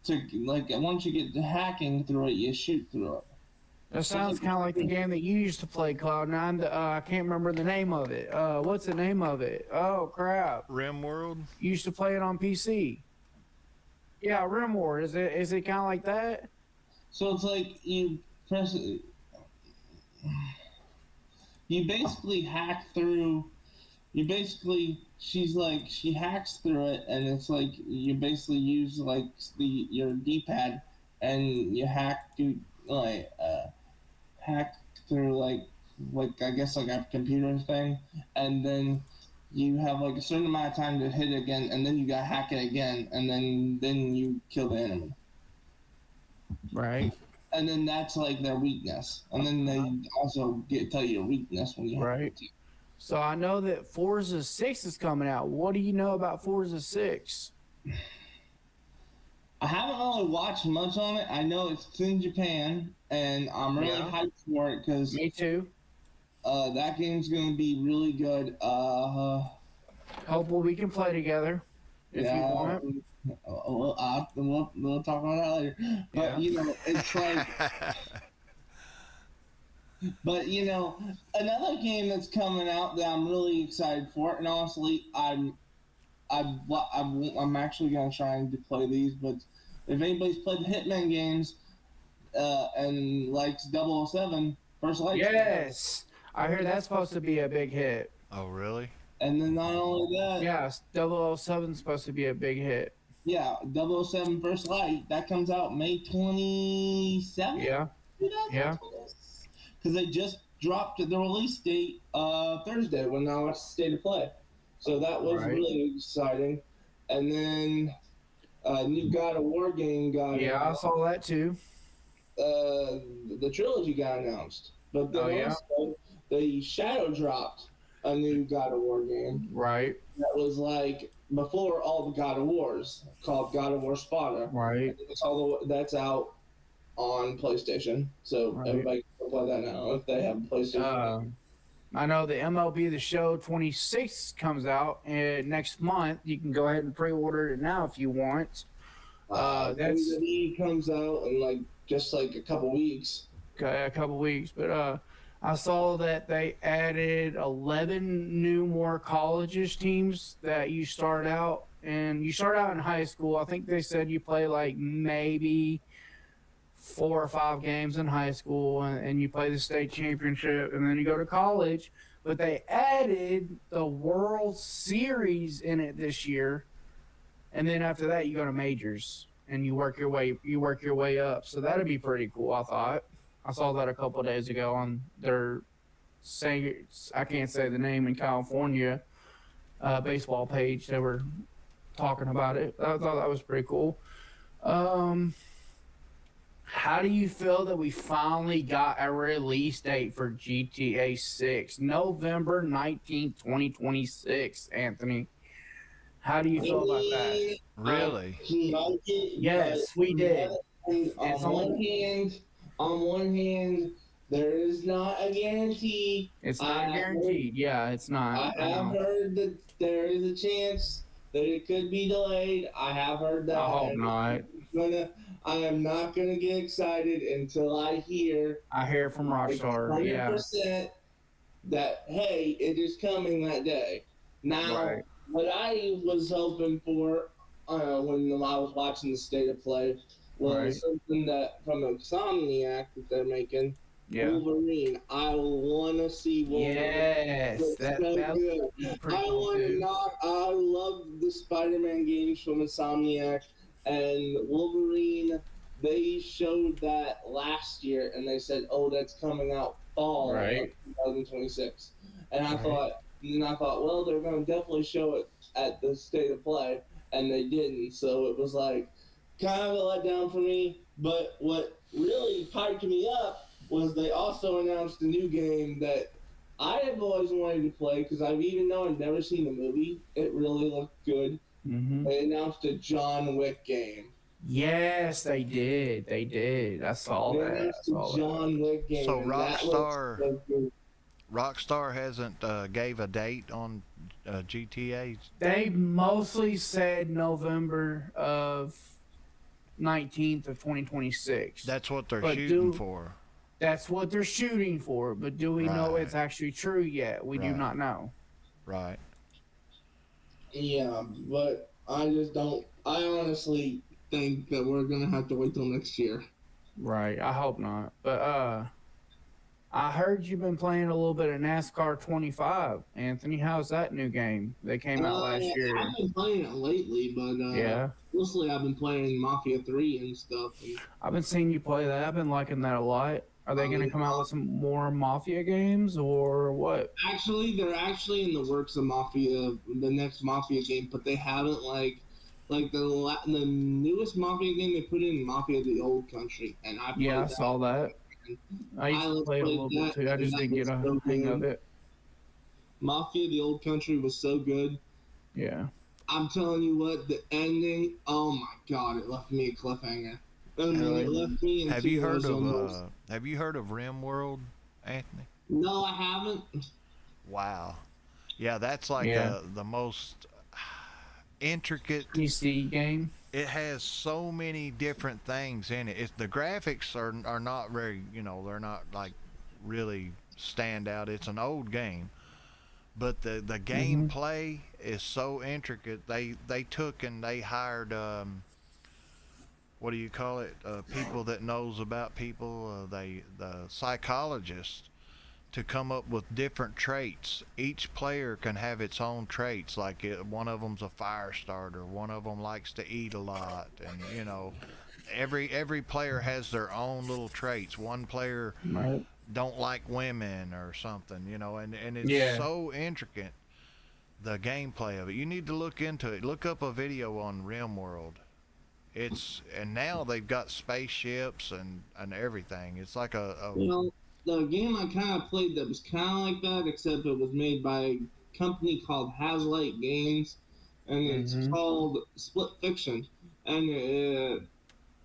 to like once you get to hacking through it, you shoot through it. That sounds kind of like the game that you used to play, Cloud9. I can't remember the name of it. What's the name of it? Oh crap! RimWorld. You used to play it on PC. Yeah, RimWorld. Is it kind of like that? So it's like you press it. You basically hack through. She hacks through it, and it's like you basically use like your D-pad, and you hack through like I guess like a computer thing, and then you have like a certain amount of time to hit it again, and then you gotta hack it again, and then you kill the enemy. Right. And then that's like their weakness, and then they also tell you your weakness when you hack Right. it. So I know that Forza 6 is coming out. What do you know about Forza 6? I haven't really watched much on it. I know it's in Japan, and I'm really hyped for it because Me too. that game's going to be really good. Hopefully we can play together if you want. We'll talk about that later. But you know, it's like, but you know, another game that's coming out that I'm really excited for, and honestly, I'm actually gonna try and play these. But if anybody's played the Hitman games and likes 007, First Light. Yes, I heard that's supposed to be a big hit. Oh, really? And then not only that, Yeah, 007 is supposed to be a big hit. yeah, 007 First Light that comes out May 27th. Yeah. Yeah. Because they just dropped the release date Thursday when I watched State of Play. So that was Right. really exciting. And then new God of War game got Yeah, I saw that too. the trilogy got announced. But then also they shadow dropped a new God of War game Right. that was like before all the God of Wars, called God of War Sparta. Right. That's out on PlayStation, so Right. everybody can play that now if they have a PlayStation. I know the MLB The Show 26 comes out next month. You can go ahead and pre-order it now if you want. That's WWE comes out in like just like a couple weeks. a couple weeks, but I saw that they added 11 new more colleges teams that you start out, and you start out in high school. I think they said you play like maybe 4 or 5 games in high school, and you play the state championship, and then you go to college. But they added the World Series in it this year, and then after that you go to majors and you work your way up. So that'd be pretty cool, I thought. I saw that a couple of days ago on their I can't say the name in California baseball page. They were talking about it. I thought that was pretty cool. How do you feel that we finally got a release date for GTA 6? November 19th, 2026, Anthony. How do you feel about that? Really? Yes, we did. On one hand, there is not a guarantee. It's not guaranteed. Yeah, it's not. I have heard that there is a chance that it could be delayed. I have heard that. I hope not. I am not gonna get excited until I hear I hear from Rockstar. Yeah. 100% that hey, it is coming that day. Now, Right. what I was hoping for when I was watching the state of play was Right. something that from Insomniac that they're making. Yeah. Wolverine. I want to see Wolverine. Yes, It's that's so good. pretty I cool, want to too. not. I love the Spider-Man games from Insomniac and Wolverine. They showed that last year, and they said, "Oh, that's coming out fall Right. of 2026." And I Right. thought, well, they're going to definitely show it at the state of play, and they didn't. So it was like kind of a letdown for me. But what really piped me up was they also announced a new game that I have always wanted to play because even though I've never seen the movie, it really looked good. Mm-hmm. They announced a John Wick game. Yes, they did. They did. I saw They that. announced a John Wick game. So and that looks so good. Rockstar hasn't gave a date on GTA. They mostly said November of 19th of 2026. That's what they're But shooting for. That's what they're shooting for. But do we know Right. it's actually true yet? We do Right. not know. Right. Yeah, but I just don't. I honestly think that we're gonna have to wait till next year. Right. I hope not. But I heard you've been playing a little bit of NASCAR 25, Anthony. How's that new game that came out last year? I've been playing it lately, but Yeah. mostly I've been playing Mafia 3 and stuff. And I've been seeing you play that. I've been liking that a lot. Are they going to come out with some more Mafia games or what? actually, they're actually in the works of Mafia, the next Mafia game, but they haven't the newest Mafia game they put in Mafia the Old Country, and I played Yeah, I that. saw that. I used to play it a little bit too. I just didn't get a hang of it. Mafia the Old Country was so good. Yeah. I'm telling you what, the ending, oh my god, it left me a cliffhanger. I mean, Really? it left me in Have you heard tears almost. of RimWorld, Anthony? No, I haven't. Wow. Yeah, that's like Yeah. the most intricate. PC game. It has so many different things in it. The graphics are not very, they're not like really stand out. It's an old game, but the gameplay is so intricate. They took and they hired what do you call it? People that knows about people. The psychologists to come up with different traits. Each player can have its own traits. Like one of them's a fire starter. One of them likes to eat a lot, and every player has their own little traits. One player Right. don't like women or something, and it's so intricate. The gameplay of it. You need to look into it. Look up a video on RimWorld. And now they've got spaceships and everything. It's like The game I kind of played that was kind of like that, except it was made by a company called Hazlight Games, and it's called Split Fiction, and it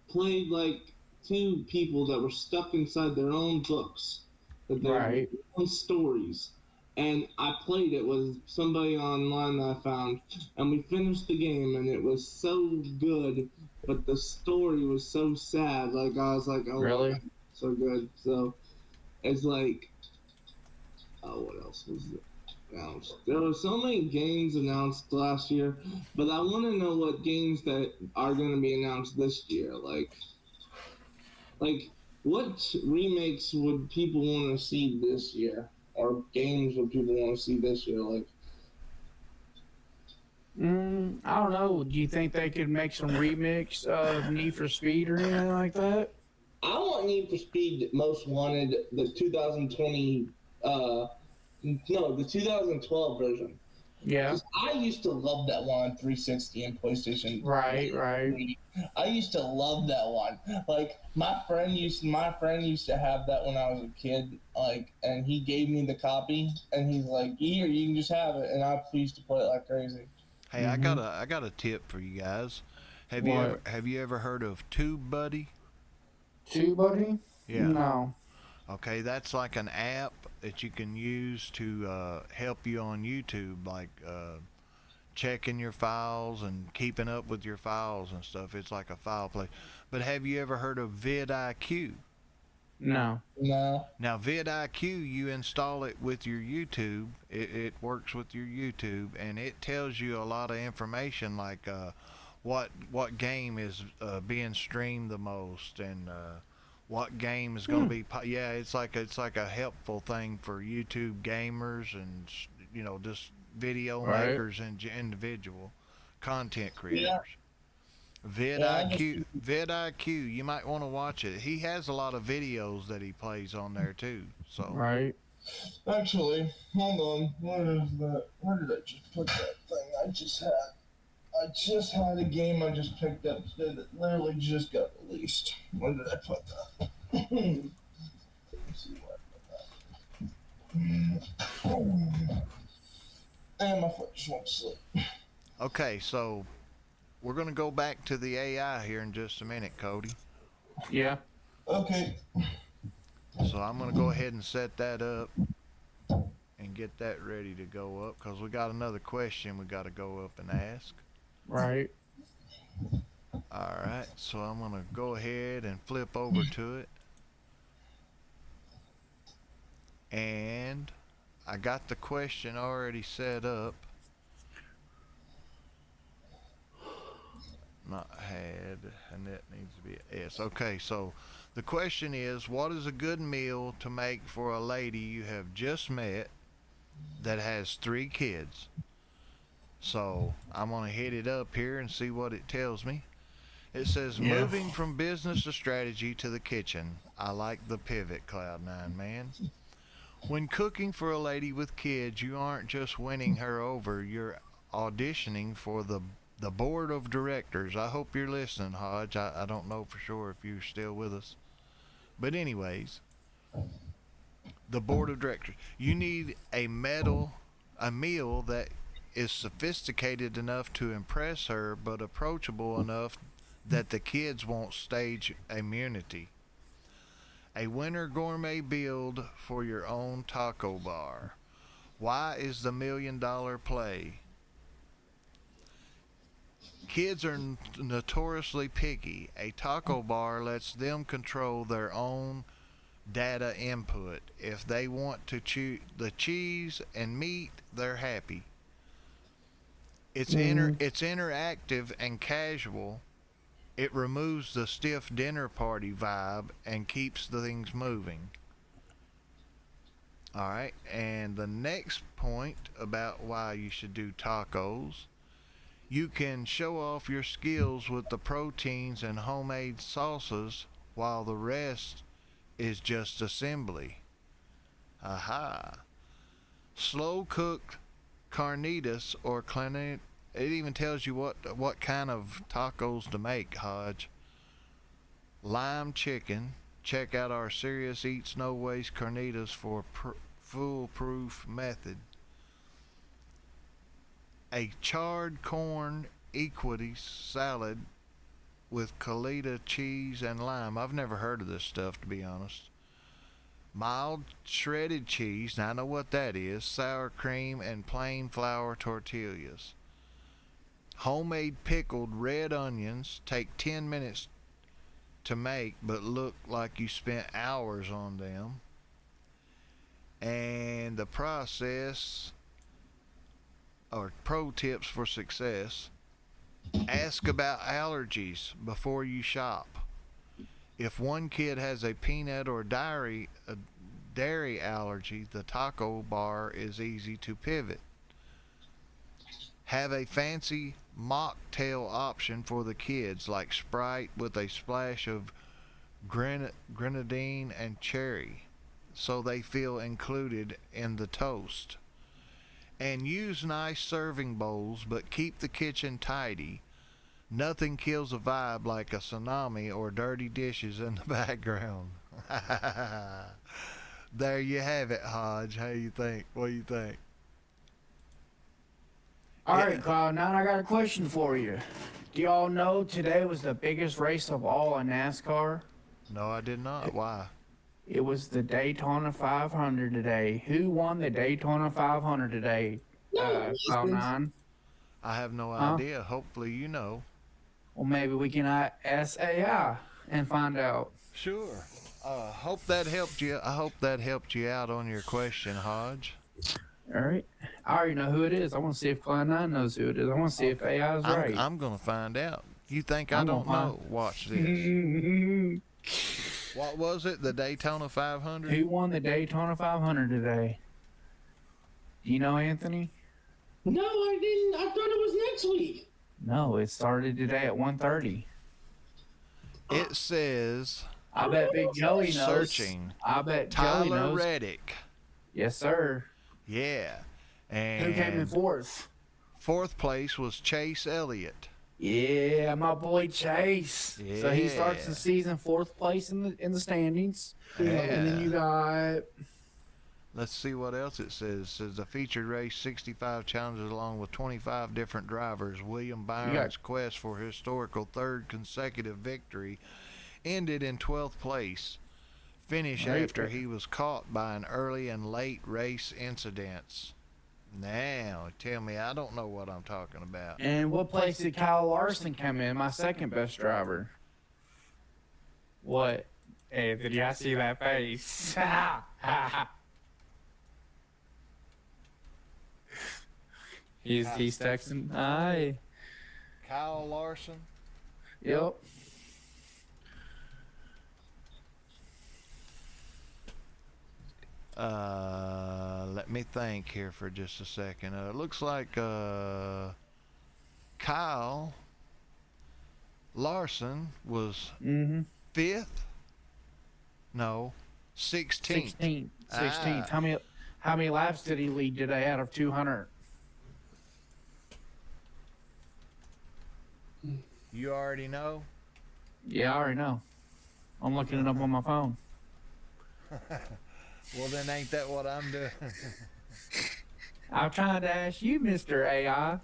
played like two people that were stuck inside their own books, that they Right. their own stories. And I played it with somebody online that I found, and we finished the game, and it was so good, but the story was so sad. Like I was like, oh, Really? my God, so good. So it's like, oh, what else was announced? There were so many games announced last year, but I want to know what games that are going to be announced this year. Like what remakes would people want to see this year, or games would people want to see this year? Like, I don't know. Do you think they could make some remix of Need for Speed or anything like that? I want Need for Speed Most Wanted, the 2020, the 2012 version. Yeah. 'Cause I used to love that one on 360 and PlayStation. Right, right. I used to love that one. Like my friend used to have that when I was a kid. Like, and he gave me the copy, and he's like, "Here, you can just have it." And I used to play it like crazy. Hey, I got a tip for you guys. Have you ever heard of TubeBuddy? TubeBuddy? Yeah. No. Okay, that's like an app that you can use to help you on YouTube, like checking your files and keeping up with your files and stuff. It's like a file play. But have you ever heard of vidIQ? No. No. Now, vidIQ, you install it with your YouTube. It works with your YouTube, and it tells you a lot of information, like what game is being streamed the most, and what game is going to be. Yeah, it's like a helpful thing for YouTube gamers and just video makers and individual content creators. vidIQ, you might want to watch it. He has a lot of videos that he plays on there too. So Right. Actually, hold on. Where is that? Where did I just put that thing I just had? I just had a game I just picked up today that literally just got released. Where did I put that? Let's see where I put that. And my foot just went to sleep. okay, so we're gonna go back to the AI here in just a minute, Cody. Yeah. Okay. So I'm gonna go ahead and set that up and get that ready to go up, because we got another question we got to go up and ask. Right. All right, so I'm gonna go ahead and flip over to it, and I got the question already set up. Not had, and that needs to be a S. Okay, so the question is, what is a good meal to make for a lady you have just met that has 3 kids? So I'm gonna hit it up here and see what it tells me. It says, moving from business to strategy to the kitchen. I like the pivot, Cloud9 man. When cooking for a lady with kids, you aren't just winning her over, you're auditioning for the board of directors. I hope you're listening, Hodge. I don't know for sure if you're still with us. But anyways, the board of directors. You need a meal that is sophisticated enough to impress her, but approachable enough that the kids won't stage immunity. A winter gourmet build for your own taco bar. Why is the $1 million play? Kids are notoriously picky. A taco bar lets them control their own data input. If they want to chew the cheese and meat, they're happy. It's interactive and casual. It removes the stiff dinner party vibe and keeps the things moving. All right, and the next point about why you should do tacos. You can show off your skills with the proteins and homemade salsas while the rest is just assembly. Aha. Slow cooked carnitas or clanet. It even tells you what kind of tacos to make, Hodge. Lime chicken. Check out our Serious Eats No Waste carnitas for foolproof method. A charred corn equity salad with Kalita cheese and lime. I've never heard of this stuff, to be honest. Mild shredded cheese. Now I know what that is. Sour cream and plain flour tortillas. Homemade pickled red onions. Take 10 minutes to make, but look like you spent hours on them. And the process, or pro tips for success. Ask about allergies before you shop. If one kid has a peanut or dairy allergy, the taco bar is easy to pivot. Have a fancy mocktail option for the kids, like Sprite with a splash of grenadine and cherry, so they feel included in the toast. And use nice serving bowls, but keep the kitchen tidy. Nothing kills a vibe like a tsunami or dirty dishes in the background. There you have it, Hodge. How you think? What do you think? All right, Cloud. Now I got a question for you. Do y'all know today was the biggest race of all in NASCAR? No, I did not. Why? It was the Daytona 500 today. Who won the Daytona 500 today? Cloud9. I have no Huh? idea. Hopefully you know. Well, maybe we can ask AI and find out. Sure. Hope that helped you. I hope that helped you out on your question, Hodge. All right. I already know who it is. I want to see if Cloud9 knows who it is. I want to see if AI is right. I'm gonna find out. You think I I'm don't gonna know? Watch this. What was it? The Daytona 500? Who won the Daytona 500 today? Do you know, Anthony? No, I didn't. I thought it was next week. No, it started today at 1:30. It says I bet Big Joey knows. searching I bet Joey Tyler knows. Reddick. Yes, sir. Yeah. And Who came in fourth? fourth place was Chase Elliott. Yeah, my boy Chase. So he starts the Yeah. season fourth place in the standings. And then you got Let's see what else it says. It says the featured race 65 challenges along with 25 different drivers. William Byron's quest for historical third consecutive victory ended in 12th place. Finish after he was caught by an early and late race incidents. Now, tell me, I don't know what I'm talking about. And what place did Kyle Larson come in? My second best driver. What? Hey, did y'all see that face? He's texting. Hi. Kyle Larson? Yep. Let me think here for just a second. It looks like Kyle Larson was fifth. No, 16th. 16th. How many laps did he lead today out of 200? You already know? Yeah, I already know. I'm looking it up on my phone. Well, then ain't that what I'm doing? I'm trying to ask you, Mr. AI.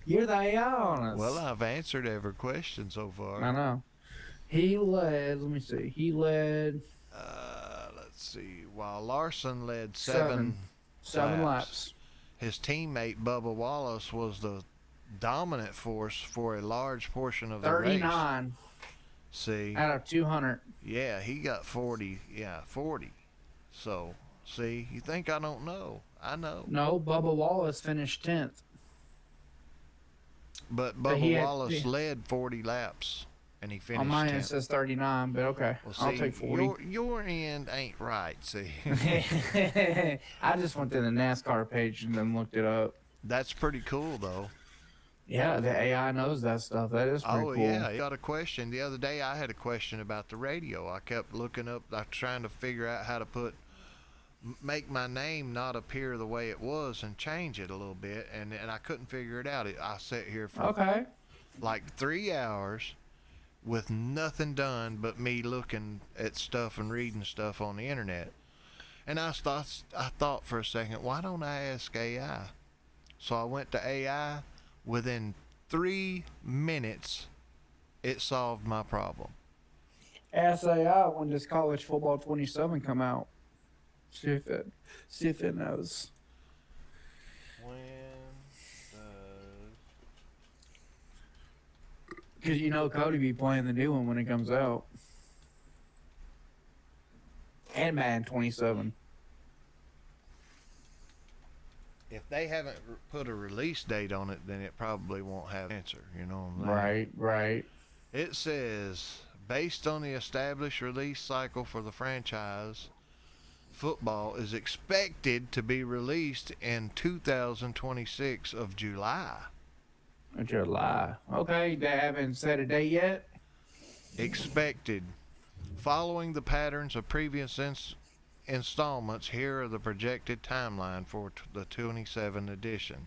You're the AI on us. Well, I've answered every question so far. I know. He led, let me see. He led Let's see. While Larson led seven laps. His teammate Bubba Wallace was the dominant force for a large portion of the race. 39 See? out of 200. Yeah, he got 40. Yeah, 40. So, see, you think I don't know? I know. No, Bubba Wallace finished 10th. But But Bubba Wallace led 40 laps, and he finished On mine 10th. it says 39, but okay. Well, I'll see, take 40. Your end ain't right, see. I just went to the NASCAR page and then looked it up. That's pretty cool, though. Yeah, the AI knows that stuff. That is pretty cool. Yeah, I got a question. The other day I had a question about the radio. I kept looking up, trying to figure out how to make my name not appear the way it was and change it a little bit, and I couldn't figure it out. I sat here for like 3 hours with nothing done but me looking at stuff and reading stuff on the internet. And I thought for a second, why don't I ask AI? So I went to AI. Within 3 minutes, it solved my problem. Ask AI when does College Football 27 come out? See if it knows. When does... Because you know Cody be playing the new one when it comes out. And Madden 27. If they haven't put a release date on it, then it probably won't have an answer. You know what I'm saying? Right. It says, based on the established release cycle for the franchise, football is expected to be released in 2026 of July. July. Okay, they haven't set a date yet? Expected. Following the patterns of previous installments, here are the projected timeline for the 27 edition.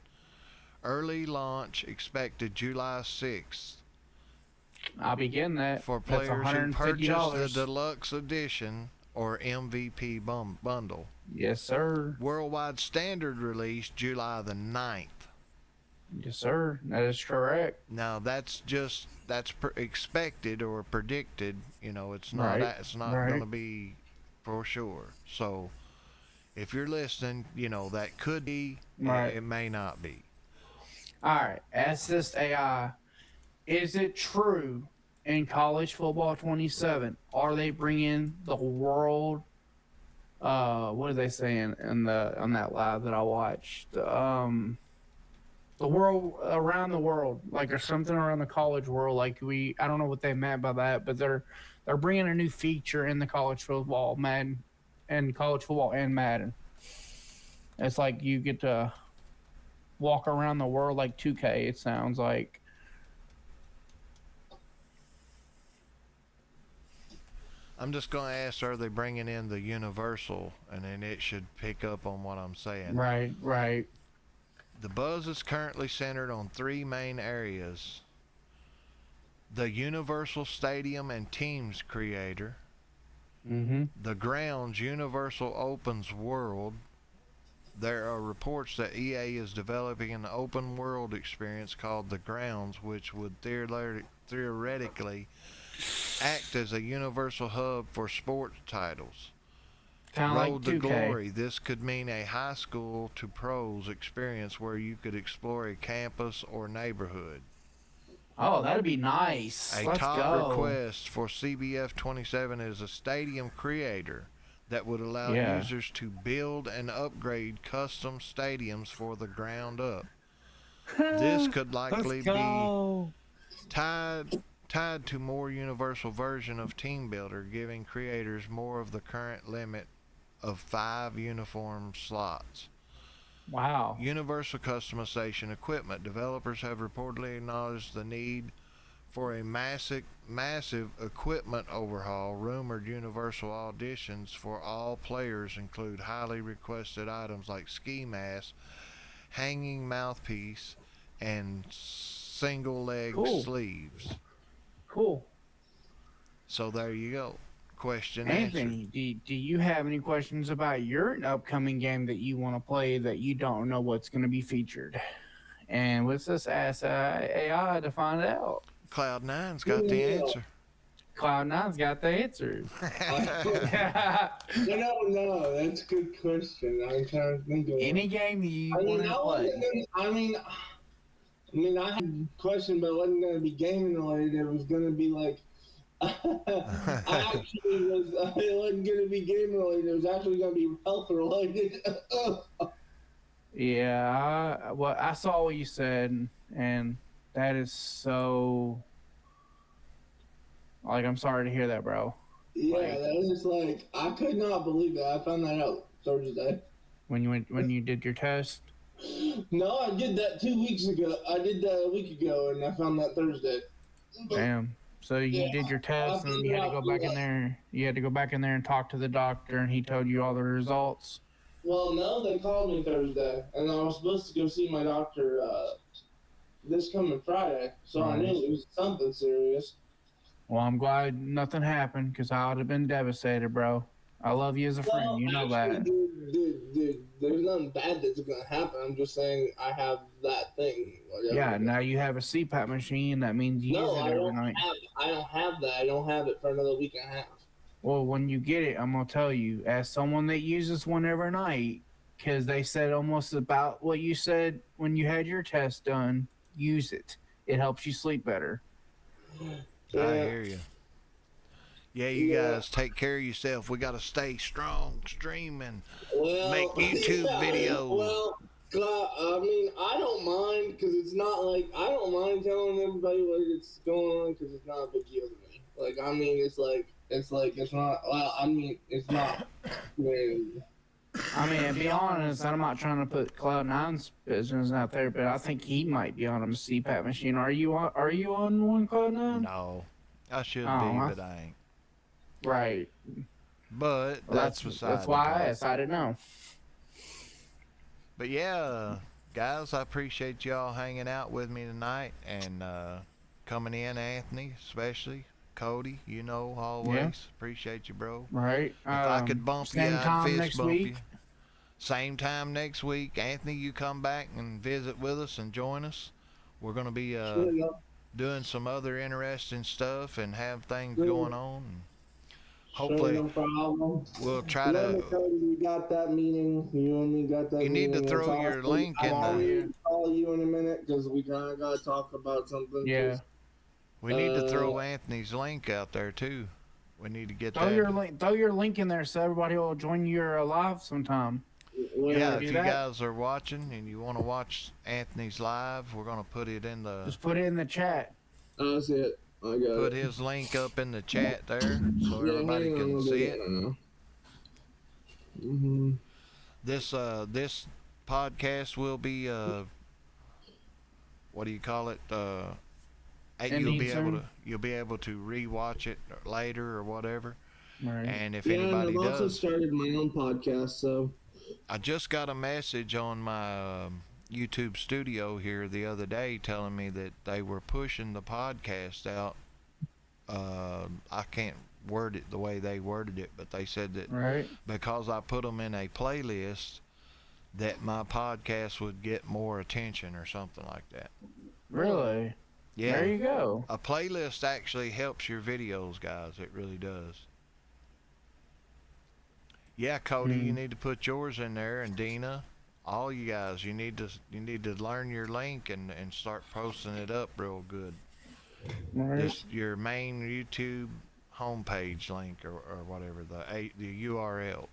Early launch expected July 6th. I'll be getting that. For That's players who purchase the $150. deluxe edition or MVP bundle. Yes, sir. Worldwide standard release July the 9th. Yes, sir. That is correct. Now that's expected or predicted. You know, it's not. Right. It's not Right. going to be for sure. So, if you're listening, you know that could be. Right. It may not be. All right, assist AI. Is it true in college football 27? Are they bringing the world? What are they saying in the on that live that I watched? The world around the world, like or something around the college world. Like I don't know what they meant by that, but they're bringing a new feature in the college football Madden, and college football and Madden. It's like you get to walk around the world like 2K. It sounds like. I'm just going to ask, are they bringing in the universal? And then it should pick up on what I'm saying. Right, right. The buzz is currently centered on 3 main areas. The Universal Stadium and Teams Creator. Mm-hmm. The Grounds Universal Opens World. There are reports that EA is developing an open world experience called The Grounds, which would theoretically act as a universal hub for sports titles. Kind of like Road 2K. to Glory. This could mean a high school to pros experience where you could explore a campus or neighborhood. Oh, that'd be nice. A Let's top go. request for CBF 27 is a stadium creator that would allow users to build and upgrade custom stadiums for the ground up. This could likely be tied to more universal version of Team Builder, giving creators more of the current limit of 5 uniform slots. Wow. Universal customization equipment. Developers have reportedly acknowledged the need for a massive equipment overhaul. Rumored universal auditions for all players include highly requested items like ski mask, hanging mouthpiece, and single leg sleeves. Cool. So there you go. Question Anthony, do you have any questions about your upcoming game that you want to play that you don't know what's going to be featured? And let's just ask AI to find out. Cloud9's got the answer. Cloud9's got the answer. I don't know. That's a good question. I'm trying to think of any game you want to play. I mean, I had a question, but it wasn't going to be gaming related. It was going to be like, it wasn't going to be game related. It was actually going to be health related. Yeah, I saw what you said, and that is so. Like, I'm sorry to hear that, bro. Yeah, that was just like, I could not believe that. I found that out Thursday. When you did your test? No, I did that 2 weeks ago. I did that a week ago, and I found that Thursday. Damn. So you did your test, and you had to go back in there. You had to go back in there and talk to the doctor, and he told you all the results. Well, no, they called me Thursday, and I was supposed to go see my doctor this coming Friday, so I knew it was something serious. Well, I'm glad nothing happened, because I would have been devastated, bro. I love you as a friend. You know that. Dude, there's nothing bad that's going to happen. I'm just saying I have that thing. Whatever. Yeah, now you have a CPAP machine. That means you use it every night. I don't have that. I don't have it for another week and a half. Well, when you get it, I'm going to tell you, as someone that uses one every night, because they said almost about what you said when you had your test done, use it. It helps you sleep better. I hear you. Yeah, you guys take care of yourself. We got to stay strong, streaming, make YouTube videos. Well, I mean, I don't mind, because it's not like, I don't mind telling everybody what's going on, because it's not a big deal to me. Like, I mean, it's not, well, I mean, it's not, man. I mean, to be honest, I'm not trying to put Cloud9's business out there, but I think he might be on a CPAP machine. Are you on one, Cloud9? No. I should be, but I ain't. Right. But that's why I asked. I didn't know. But yeah, guys, I appreciate y'all hanging out with me tonight and coming in, Anthony, especially. Cody, you know, always. Yeah. Appreciate you, bro. Right. If I could bump you, I'd fist bump week. you. Same time next week. Anthony, you come back and visit with us and join us. We're going to be doing some other interesting stuff and have things going on. hopefully Sure, no problem. we'll try Remember, to. Cody, we got that meeting. You and me got that You meeting. need to It's throw your awesome. link in I'll the. call you in a minute because we kind of got to talk about something. Yeah. We need to throw Anthony's link out there too. We need to get Throw that. your link in there so everybody will join your live sometime. Yeah, if you guys are watching and you want to watch Anthony's live, we're gonna put it in the. Just put it in the chat. That's it. I got Put it. his link up in the chat there so everybody hang on, can we'll see do it. now. Mm-hmm. This podcast will be what do you call it? You'll be able to rewatch it later or whatever. Right. And if Yeah, and anybody I've also does, started my own podcast, so. I just got a message on my YouTube studio here the other day telling me that they were pushing the podcast out. I can't word it the way they worded it, but they said that because I put them in a playlist, that my podcast would get more attention or something like that. Really? Yeah. There you go. A playlist actually helps your videos, guys. It really does. Yeah, Cody, you need to put yours in there, and Dina, all you guys, you need to learn your link and start posting it up real good. Right. Just your main YouTube homepage link or whatever, the URL.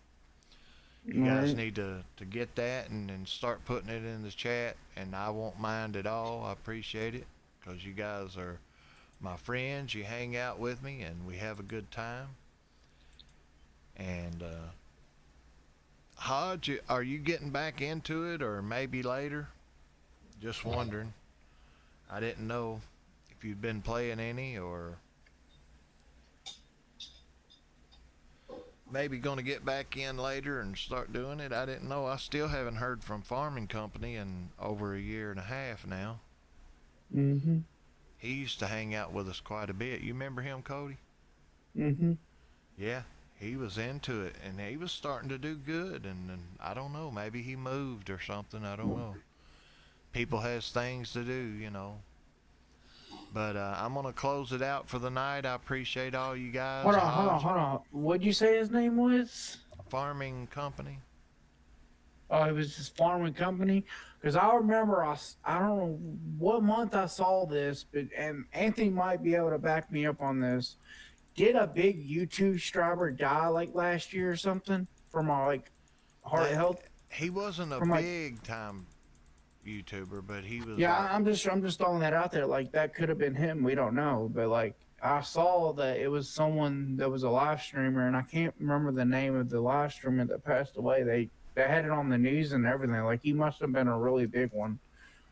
You guys need to get that and start putting it in the chat, and I won't mind at all. I appreciate it because you guys are my friends. You hang out with me, and we have a good time. And Hodge, are you getting back into it, or maybe later? Just wondering. I didn't know if you'd been playing any, or maybe going to get back in later and start doing it. I didn't know. I still haven't heard from Farming Company in over a year and a half now. Mm-hmm. He used to hang out with us quite a bit. You remember him, Cody? Mm-hmm. Yeah, he was into it, and he was starting to do good, and I don't know, maybe he moved or something. I don't know. People has things to do, you know. But I'm going to close it out for the night. I appreciate all you guys. Hold on. What'd you say his name was? Farming Company. Oh, it was his farming company? Because I remember, I don't know what month I saw this, but and Anthony might be able to back me up on this. Did a big YouTube subscriber die like last year or something from like heart health? He wasn't a big time YouTuber, but he was. Yeah, I'm just throwing that out there. Like that could have been him. We don't know, but like I saw that it was someone that was a live streamer, and I can't remember the name of the live streamer that passed away. They had it on the news and everything. Like he must have been a really big one.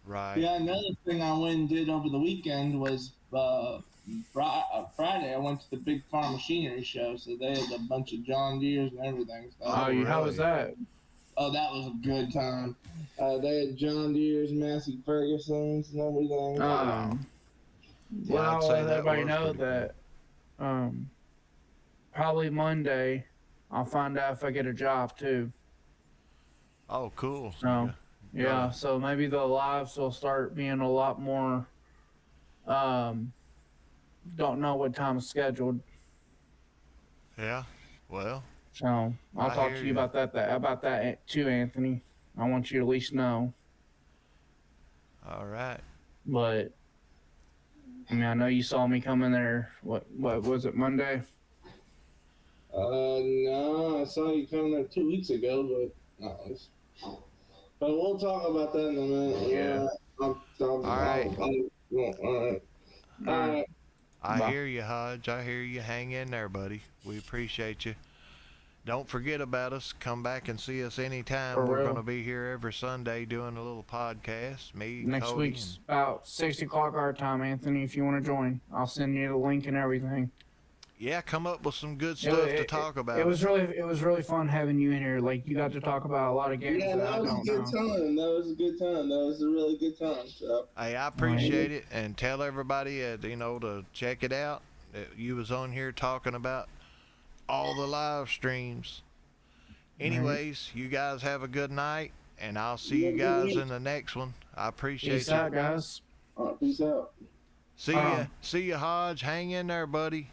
Right. Yeah, another thing I went and did over the weekend was Friday. I went to the Big Farm Machinery Show, so they had a bunch of John Deeres and everything. So How was that? Oh, that was a good time. They had John Deere's, Massey Ferguson's, and everything. Well, I'll let everybody know that probably Monday I'll find out if I get a job too. Oh, cool. So, yeah, so maybe the lives will start being a lot more. Don't know what time is scheduled. Yeah, well. So I'll talk to you about that too, Anthony. I want you to at least know. All right. But I mean, I know you saw me come in there. What was it, Monday? No, I saw you come there 2 weeks ago, but but we'll talk about that in a minute. Yeah. All right. I hear you, Hodge. I hear you. Hang in there, buddy. We appreciate you. Don't forget about us. Come back and see us anytime. We're going to be here every Sunday doing a little podcast. Next Cody, week's about 6 o'clock our time, Anthony, if you want to join. I'll send you the link and everything. Yeah, come up with some good stuff to talk about. It was really fun having you in here. Like, you got to talk about a lot of games. Yeah, that was a good time. That was a good time. That was a really good time. So. Hey, I appreciate it, and tell everybody, to check it out. You was on here talking about all the live streams. Anyways, you guys have a good night, and I'll see you guys in the next one. I appreciate you. Peace out, guys. All right, peace out. See ya, Hodge. Hang in there, buddy.